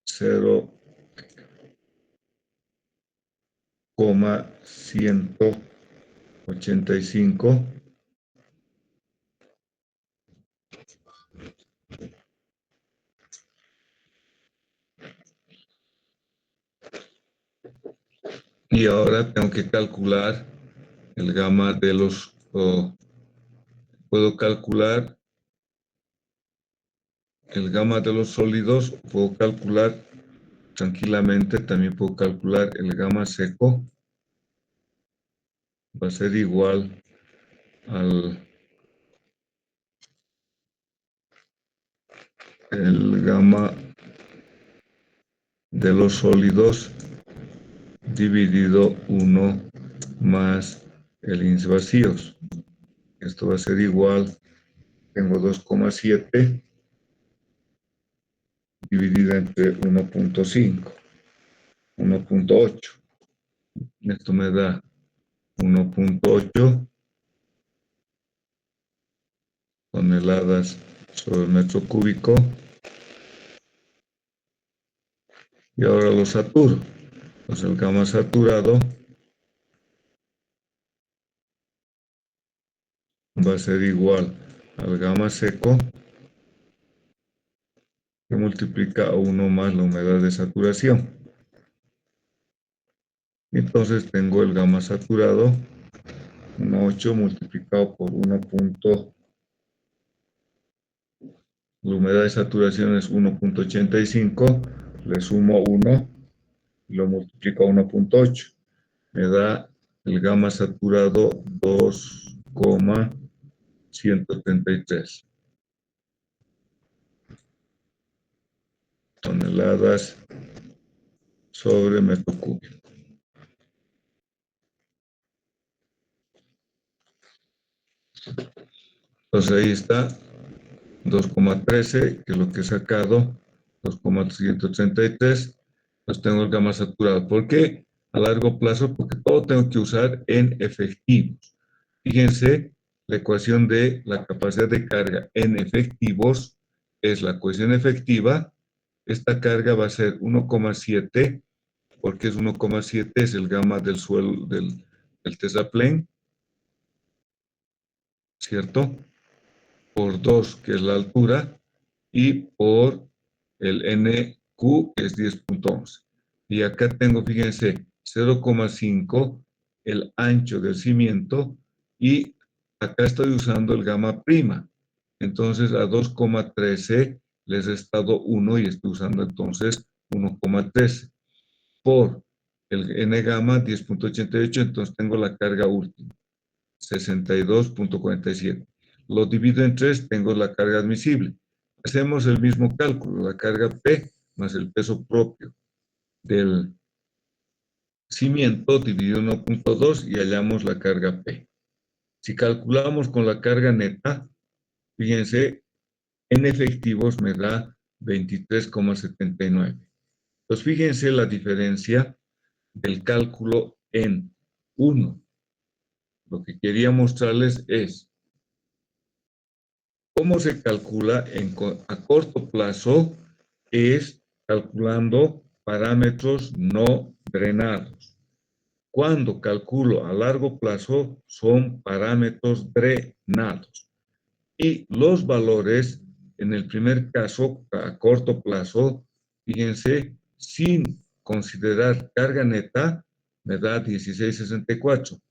0,185. Y ahora tengo que calcular el gamma de los... puedo calcular el gamma de los sólidos, puedo calcular tranquilamente, también puedo calcular el gamma seco. Va a ser igual al el gamma de los sólidos dividido 1 más el ins vacíos. Esto va a ser igual, tengo 2,7 dividida entre 1,5, 1,8. Esto me da 1,8 toneladas sobre el metro cúbico. Y ahora lo saturo. Pues el gamma saturado va a ser igual al gamma seco, que multiplica a 1 más la humedad de saturación. Entonces tengo el gamma saturado, 1,8 multiplicado por 1. La humedad de saturación es 1,85, le sumo 1 y lo multiplico a 1,8. Me da el gamma saturado 2,133 toneladas sobre metro cúbico. Entonces ahí está 2,13, que es lo que he sacado, 2,333. Pues tengo el gamma saturado. ¿Por qué? A largo plazo, porque todo tengo que usar en efectivos. Fíjense, la ecuación de la capacidad de carga en efectivos es la ecuación efectiva. Esta carga va a ser 1,7, porque es 1,7, es el gamma del suelo del terraplén, ¿cierto? Por 2, que es la altura, y por el NQ, que es 10,11. Y acá tengo, fíjense, 0,5 el ancho del cimiento, y acá estoy usando el gamma prima. Entonces a 2,13 les he estado 1 y estoy usando entonces 1,13 por el N gamma 10,88, entonces tengo la carga última, 62,47. Lo divido en 3, tengo la carga admisible. Hacemos el mismo cálculo, la carga P más el peso propio del cimiento dividido en 1,2 y hallamos la carga P. Si calculamos con la carga neta, fíjense, en efectivos me da 23,79. Pues fíjense la diferencia del cálculo en 1. Lo que quería mostrarles es cómo se calcula a corto plazo, es calculando parámetros no drenados. Cuando calculo a largo plazo, son parámetros drenados. Y los valores, en el primer caso, a corto plazo, fíjense, sin considerar carga neta, me da 16,64.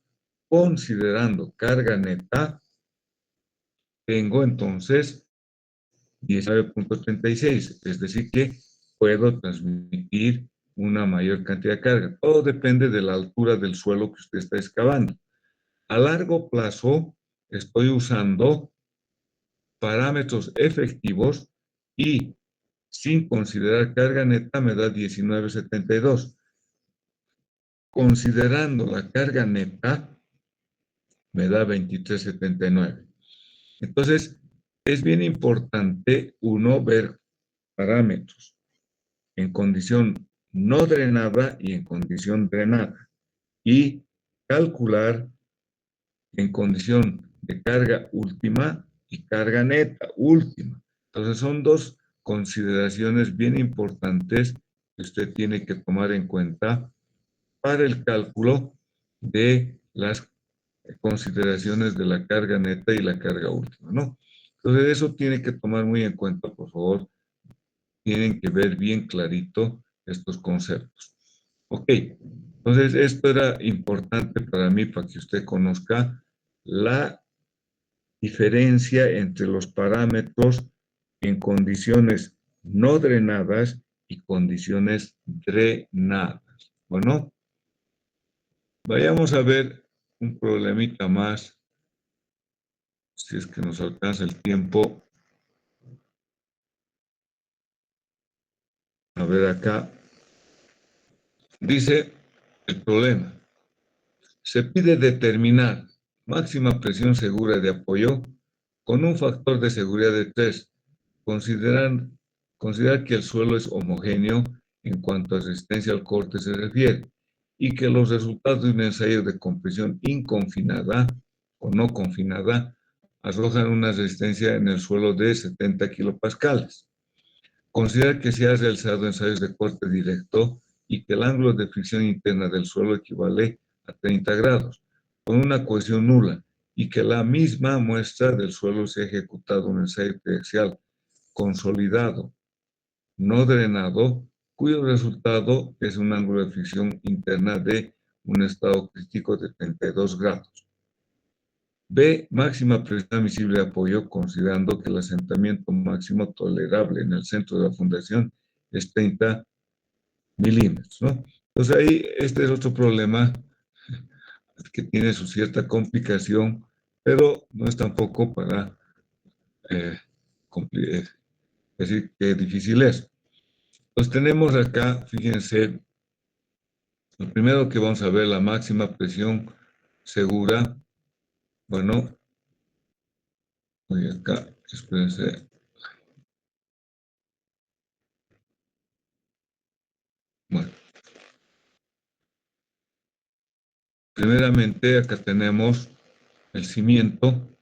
Considerando carga neta, tengo entonces 19,36, es decir que puedo transmitir una mayor cantidad de carga. Todo depende de la altura del suelo que usted está excavando. A largo plazo estoy usando parámetros efectivos y sin considerar carga neta me da 19,72. Considerando la carga neta me da 23,79. Entonces, es bien importante uno ver parámetros en condición no drenada y en condición drenada, y calcular en condición de carga última y carga neta última. Entonces son dos consideraciones bien importantes que usted tiene que tomar en cuenta para el cálculo de las consideraciones de la carga neta y la carga última, ¿no? Entonces eso tiene que tomar muy en cuenta, por favor. Tienen que ver bien clarito estos conceptos. Ok, entonces esto era importante para mí, para que usted conozca la diferencia entre los parámetros en condiciones no drenadas y condiciones drenadas. Bueno, vayamos a ver un problemita más, si es que nos alcanza el tiempo. A ver acá. Dice el problema. Se pide determinar máxima presión segura de apoyo con un factor de seguridad de 3. Considerar que el suelo es homogéneo en cuanto a resistencia al corte se refiere y que los resultados de un ensayo de compresión inconfinada o no confinada arrojan una resistencia en el suelo de 70 kilopascales. Considera que se han realizado ensayos de corte directo y que el ángulo de fricción interna del suelo equivale a 30 grados, con una cohesión nula, y que la misma muestra del suelo se ha ejecutado un ensayo axial consolidado, no drenado, cuyo resultado es un ángulo de fricción interna de un estado crítico de 32 grados. B. Máxima presión admisible de apoyo, considerando que el asentamiento máximo tolerable en el centro de la fundación es 30 milímetros, ¿no? Entonces ahí este es otro problema que tiene su cierta complicación, pero no es tampoco para decir que difícil es. Pues tenemos acá, fíjense, Lo primero que vamos a ver, la máxima presión segura. Bueno, voy acá, espérense. Bueno, primeramente acá tenemos el cimiento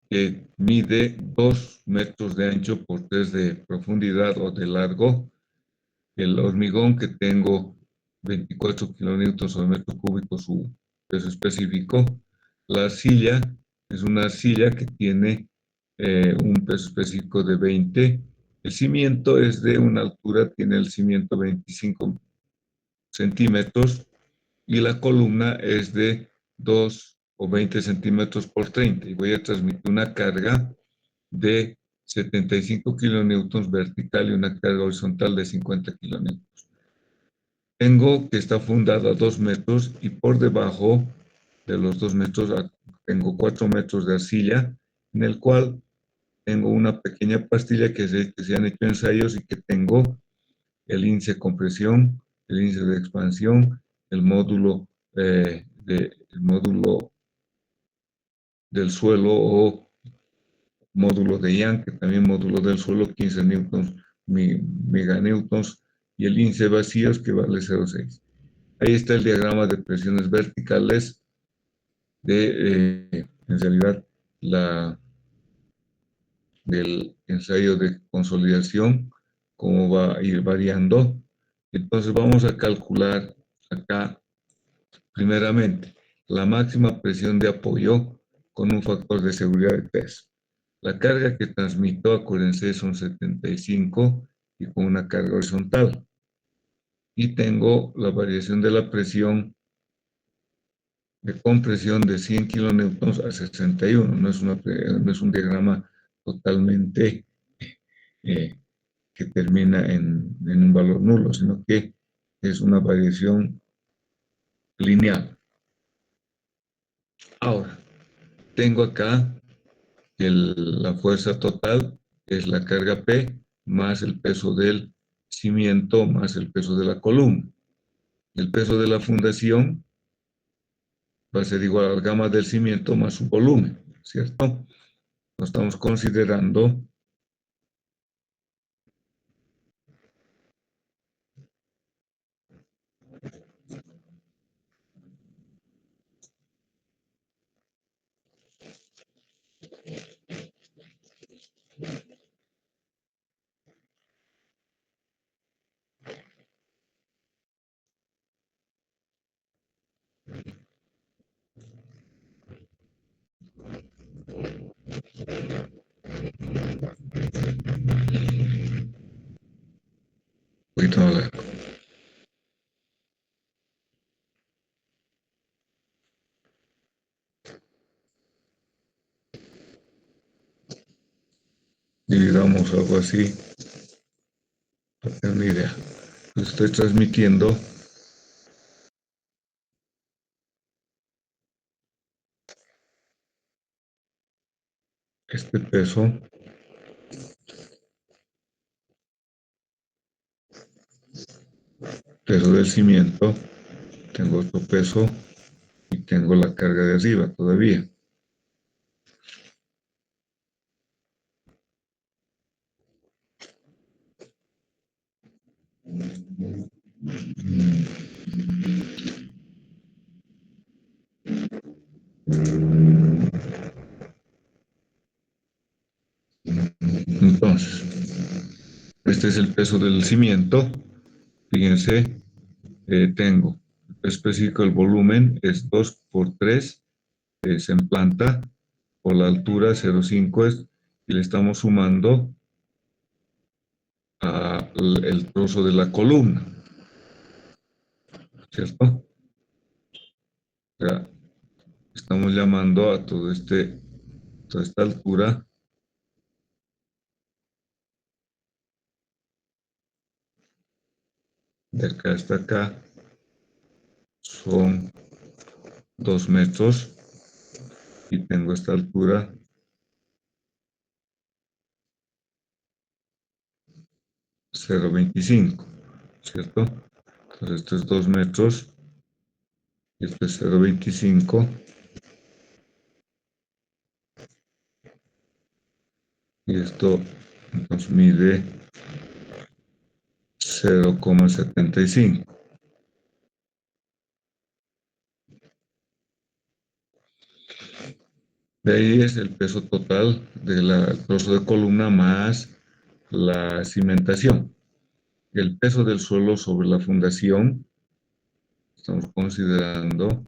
que mide 2 metros de ancho por 3 de profundidad o de largo. El hormigón que tengo 24 kilonewtons al metro cúbico, su peso específico. La arcilla es una arcilla que tiene un peso específico de 20. El cimiento es de una altura, tiene el cimiento 25 centímetros y la columna es de 2 o 20 centímetros por 30. Y voy a transmitir una carga de 75 kilonewtons vertical y una carga horizontal de 50 kilonewtons. Tengo que está fundada a 2 metros y por debajo de los 2 metros tengo 4 metros de arcilla, en el cual tengo una pequeña pastilla que se han hecho ensayos y que tengo el índice de compresión, el índice de expansión, el módulo del suelo o módulo de Young, que también módulo del suelo, 15 newtons, meganewtons, y el índice de vacíos que vale 0,6. Ahí está el diagrama de presiones verticales en realidad, del ensayo de consolidación, cómo va a ir variando. Entonces vamos a calcular acá, primeramente, la máxima presión de apoyo con un factor de seguridad de 3. La carga que transmito, acuérdense, son 75 y con una carga horizontal. Y tengo la variación de la presión de compresión de 100 kilonewtons a 61. No es un diagrama totalmente eh, que termina en un valor nulo, sino que es una variación lineal. Ahora, tengo acá la fuerza total, es la carga P, más el peso del cimiento, más el peso de la columna. El peso de la fundación va a ser igual a la gama del cimiento más su volumen, ¿cierto? Lo estamos considerando. Un poquito más largo. Dividamos algo así para tener una idea. Estoy transmitiendo este peso del cimiento, tengo otro peso y tengo la carga de arriba todavía. Entonces, este es el peso del cimiento. Fíjense, tengo el peso específico del volumen, es 2 por 3, es en planta, por la altura 0,5 es, y le estamos sumando el trozo de la columna, ¿cierto? O sea, estamos llamando a toda esta altura de acá hasta acá, son 2 metros y tengo esta altura 0,25, ¿cierto? Entonces esto es 2 metros y esto es 0,25 y esto nos mide 0,75. De ahí es el peso total del trozo de columna más la cimentación. El peso del suelo sobre la fundación, estamos considerando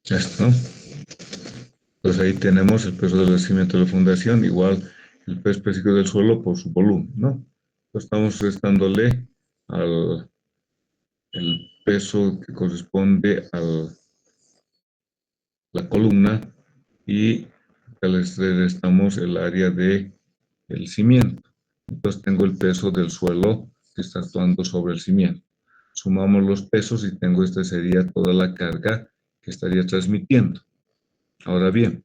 esto. Entonces ahí tenemos el peso del cimiento de la fundación, igual el peso específico del suelo por su volumen, ¿no? Entonces estamos restándole al el peso que corresponde a la columna y le restamos el área de el cimiento. Entonces tengo el peso del suelo que está actuando sobre el cimiento. Sumamos los pesos y tengo, esta sería toda la carga que estaría transmitiendo. Ahora bien,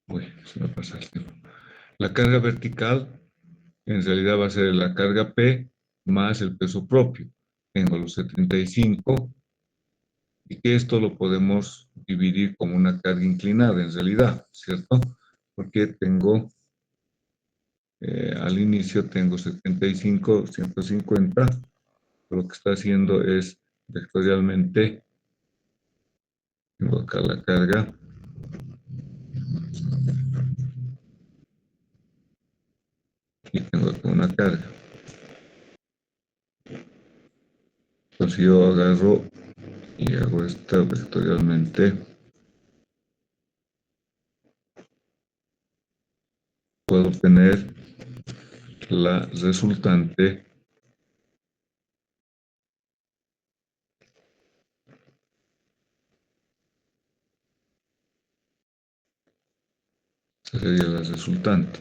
uy, se me pasa el tiempo. La carga vertical en realidad va a ser la carga P más el peso propio. Tengo los 75 y que esto lo podemos dividir como una carga inclinada en realidad, ¿cierto? Porque tengo, al inicio tengo 75, 150, lo que está haciendo es vectorialmente, tengo acá la carga, y tengo acá una carga. Entonces yo agarro y hago esta vectorialmente, puedo obtener la resultante sería la resultante,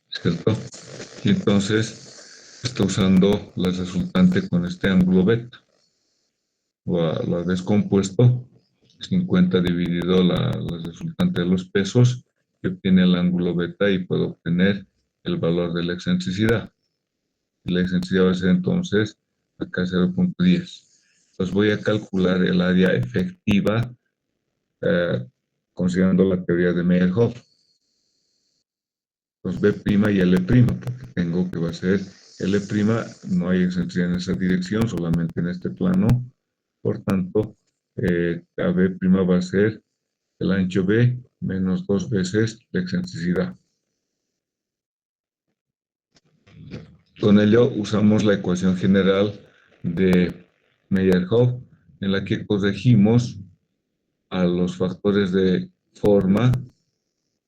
¿cierto? Y entonces está usando la resultante con este ángulo beta. Lo descompuesto, 50 dividido la resultante de los pesos, que obtiene el ángulo beta y puedo obtener el valor de la excentricidad. Y la excentricidad va a ser entonces acá 0,10. Entonces voy a calcular el área efectiva eh, considerando la teoría de Meyerhoff. Pues B' y L', porque tengo que va a ser L', no hay excentricidad en esa dirección, solamente en este plano. Por tanto, a B' va a ser el ancho B menos 2 veces la excentricidad. Con ello usamos la ecuación general de Meyerhoff, en la que corregimos a los factores de forma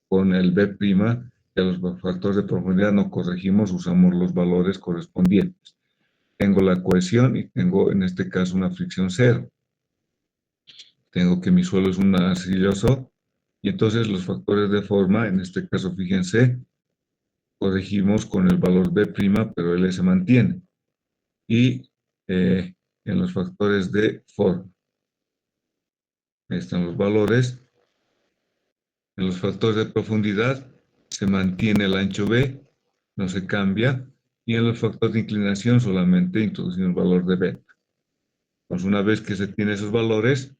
con el B', y a los factores de profundidad no corregimos, usamos los valores correspondientes. Tengo la cohesión y tengo en este caso una fricción cero. Tengo que mi suelo es un arcilloso y entonces los factores de forma, en este caso fíjense, corregimos con el valor B', pero L se mantiene. Y en los factores de forma, ahí están los valores. En los factores de profundidad se mantiene el ancho B, no se cambia, y en los factores de inclinación solamente introducimos el valor de beta. Entonces, una vez que se tienen esos valores,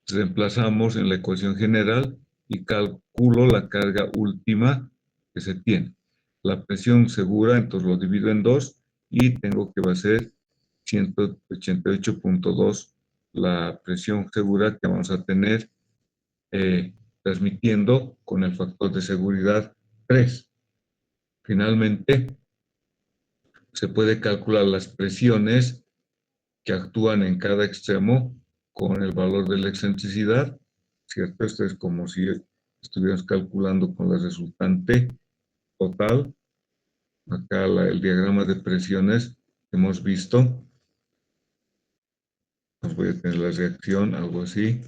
reemplazamos en la ecuación general y calculo la carga última que se tiene. La presión segura, entonces lo divido en 2 y tengo que va a ser 188.2 la presión segura que vamos a tener transmitiendo con el factor de seguridad 3. Finalmente, se puede calcular las presiones que actúan en cada extremo con el valor de la excentricidad, ¿cierto? Esto es como si estuviéramos calculando con la resultante total. Acá el diagrama de presiones que hemos visto. Pues voy a tener la reacción, algo así.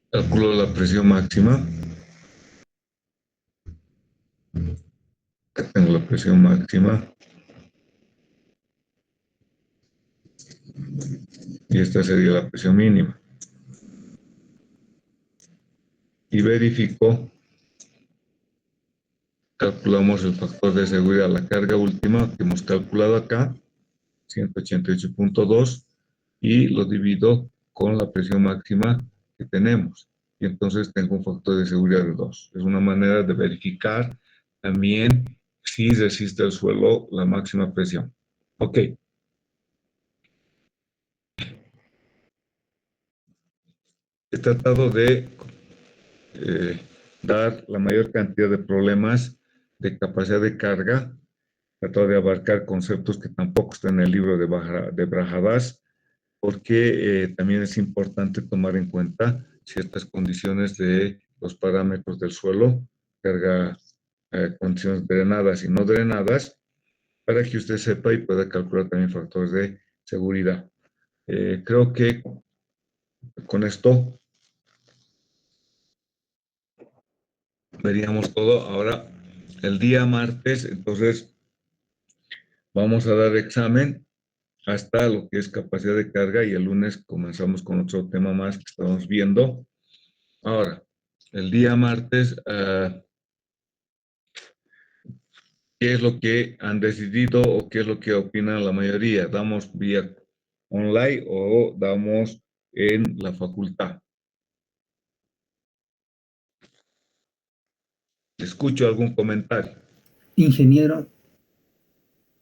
Calculo la presión máxima. Acá tengo la presión máxima. Y esta sería la presión mínima. Y verifico, calculamos el factor de seguridad, la carga última que hemos calculado acá, 188.2, y lo divido con la presión máxima que tenemos. Y entonces tengo un factor de seguridad de 2. Es una manera de verificar también si resiste el suelo la máxima presión. Ok. He tratado de dar la mayor cantidad de problemas de capacidad de carga. He tratado de abarcar conceptos que tampoco están en el libro de Brajadas, porque también es importante tomar en cuenta ciertas condiciones de los parámetros del suelo, carga, condiciones drenadas y no drenadas, para que usted sepa y pueda calcular también factores de seguridad. Creo que con esto veríamos todo. Ahora, el día martes, entonces, vamos a dar examen hasta lo que es capacidad de carga y el lunes comenzamos con otro tema más que estamos viendo. Ahora, el día martes, ¿qué es lo que han decidido o qué es lo que opinan la mayoría? ¿Damos vía online o damos en la facultad? ¿Escucho algún comentario? Ingeniero,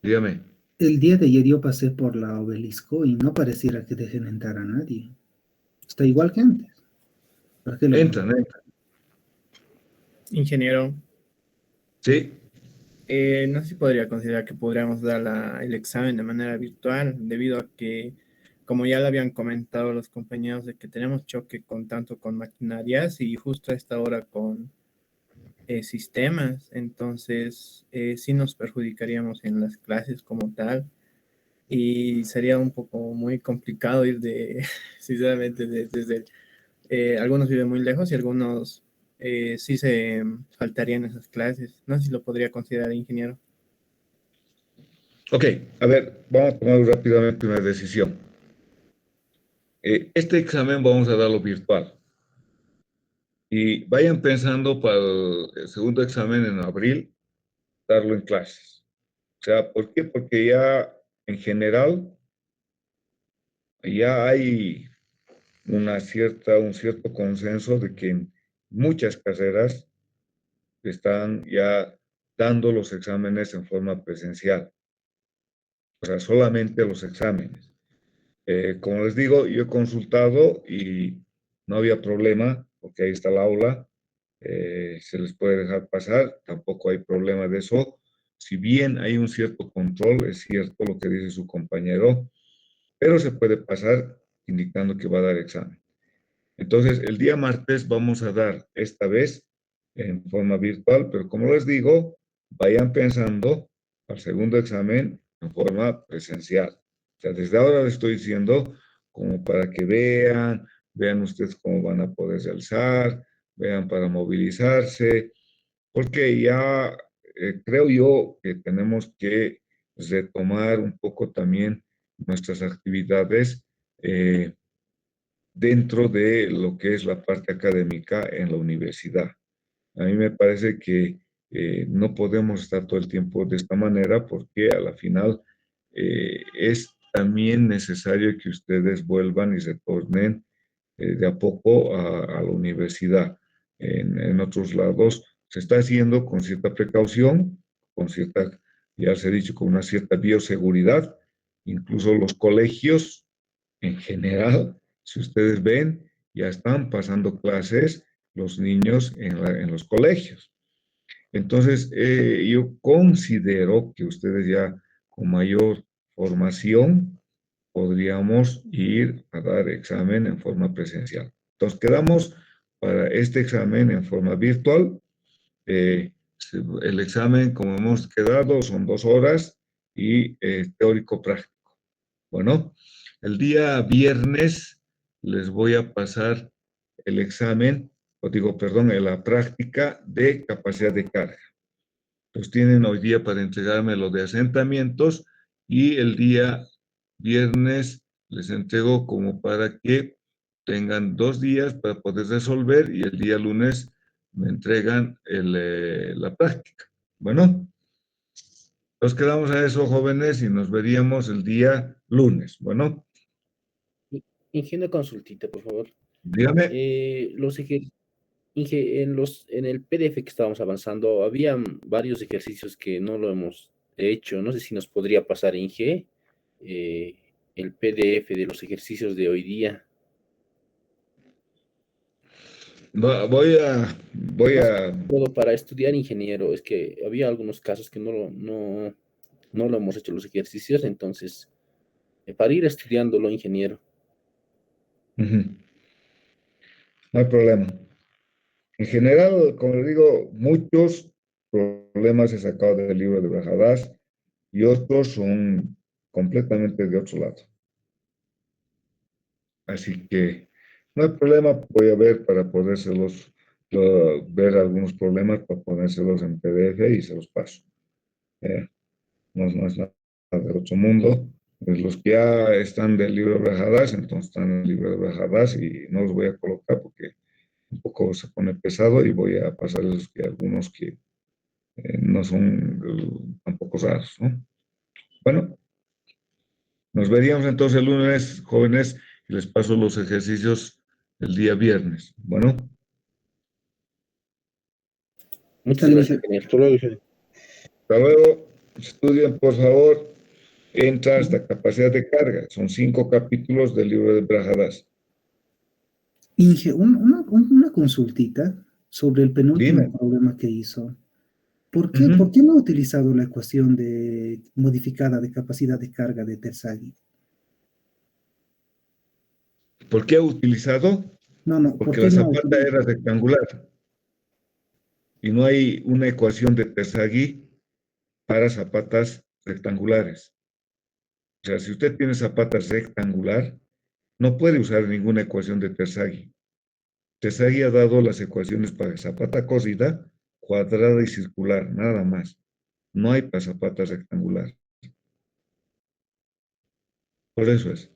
Dígame. el día de ayer yo pasé por la Obelisco y no pareciera que dejen entrar a nadie. Está igual que antes. ¿Para qué lo Entran, entran. Ingeniero, Sí. no sé si podría considerar que podríamos dar el examen de manera virtual, debido a que, como ya lo habían comentado los compañeros, de que tenemos choque tanto con maquinarias y justo a esta hora con sistemas, entonces sí nos perjudicaríamos en las clases como tal y sería un poco muy complicado ir sinceramente, desde algunos viven muy lejos y algunos sí se faltarían esas clases. No sé si lo podría considerar, ingeniero. Ok, a ver, vamos a tomar rápidamente una decisión. Este examen vamos a darlo virtual. Y vayan pensando para el segundo examen en abril, darlo en clases. O sea, ¿por qué? Porque ya en general ya hay un cierto consenso de que en muchas carreras están ya dando los exámenes en forma presencial. O sea, solamente los exámenes. Como les digo, yo he consultado y no había problema, porque ahí está el aula, se les puede dejar pasar, tampoco hay problema de eso. Si bien hay un cierto control, es cierto lo que dice su compañero, pero se puede pasar indicando que va a dar examen. Entonces, el día martes vamos a dar esta vez en forma virtual, pero como les digo, vayan pensando al segundo examen en forma presencial. O sea, desde ahora les estoy diciendo como para que vean ustedes cómo van a poder alzar, vean para movilizarse, porque ya creo yo que tenemos que retomar un poco también nuestras actividades dentro de lo que es la parte académica en la universidad. A mí me parece que no podemos estar todo el tiempo de esta manera porque a la final es también necesario que ustedes vuelvan y retornen de a poco a la universidad. En otros lados se está haciendo con cierta precaución, con cierta, ya se ha dicho, con una cierta bioseguridad, incluso los colegios en general, si ustedes ven, ya están pasando clases los niños en los colegios. Entonces, yo considero que ustedes ya con mayor formación podríamos ir a dar examen en forma presencial. Entonces, quedamos para este examen en forma virtual. El examen, como hemos quedado, son 2 horas y teórico práctico. Bueno, el día viernes les voy a pasar el examen, o digo, perdón, la práctica de capacidad de carga. Entonces tienen hoy día para entregarme lo de asentamientos y el día viernes les entrego como para que tengan 2 días para poder resolver y el día lunes me entregan la práctica. Bueno, nos quedamos a eso, jóvenes, y nos veríamos el día lunes. Bueno, Inge, consultita, por favor. dígame. Inge, en el PDF que estábamos avanzando, había varios ejercicios que no lo hemos hecho. No sé si nos podría pasar, Inge, el PDF de los ejercicios de hoy día. Voy a... Todo para estudiar ingeniero. Es que había algunos casos que no lo hemos hecho los ejercicios, entonces, para ir estudiándolo, ingeniero. No hay problema. En general, como les digo, muchos problemas he sacado del libro de Brajadas y otros son completamente de otro lado. Así que no hay problema, voy a ver para podérselos, ver algunos problemas para ponérselos en PDF y se los paso. No es nada del otro mundo. Pues los que ya están del libro de Brajadas, entonces están en el libro de Brajadas y no los voy a colocar porque un poco se pone pesado y voy a pasarles algunos que no son tampoco raros, ¿no? Bueno, nos veríamos entonces el lunes, jóvenes, y les paso los ejercicios el día viernes. Bueno. Muchas gracias, ingeniero. Hasta luego. Hasta luego. Estudien, por favor. Entra hasta capacidad de carga. Son 5 capítulos del libro de Brajadas. Inge, una consultita sobre el penúltimo Dime. problema que hizo. ¿Por qué no ha utilizado la ecuación modificada de capacidad de carga de Terzaghi? ¿Por qué ha utilizado? No, porque la zapata era rectangular y no hay una ecuación de Terzaghi para zapatas rectangulares. O sea, si usted tiene zapatas rectangular, no puede usar ninguna ecuación de Terzaghi. Terzaghi ha dado las ecuaciones para zapata cosida, cuadrada y circular, nada más. No hay para zapatas rectangular. Por eso es.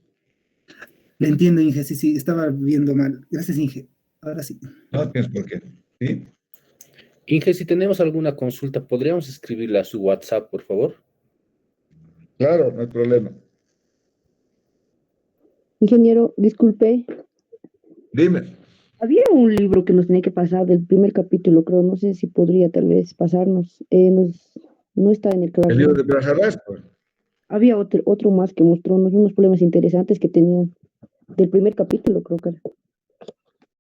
Le entiendo, Inge, sí, estaba viendo mal. Gracias, Inge. Ahora sí. No tienes por qué. ¿Sí? Inge, si tenemos alguna consulta, ¿podríamos escribirla a su WhatsApp, por favor? Claro, no hay problema. Ingeniero, disculpe. Dime. Había un libro que nos tenía que pasar del primer capítulo, creo. No sé si podría tal vez pasarnos. No está en el claro. El libro de Brajadas, pues. Había otro más que mostró unos problemas interesantes que tenían del primer capítulo, creo que era.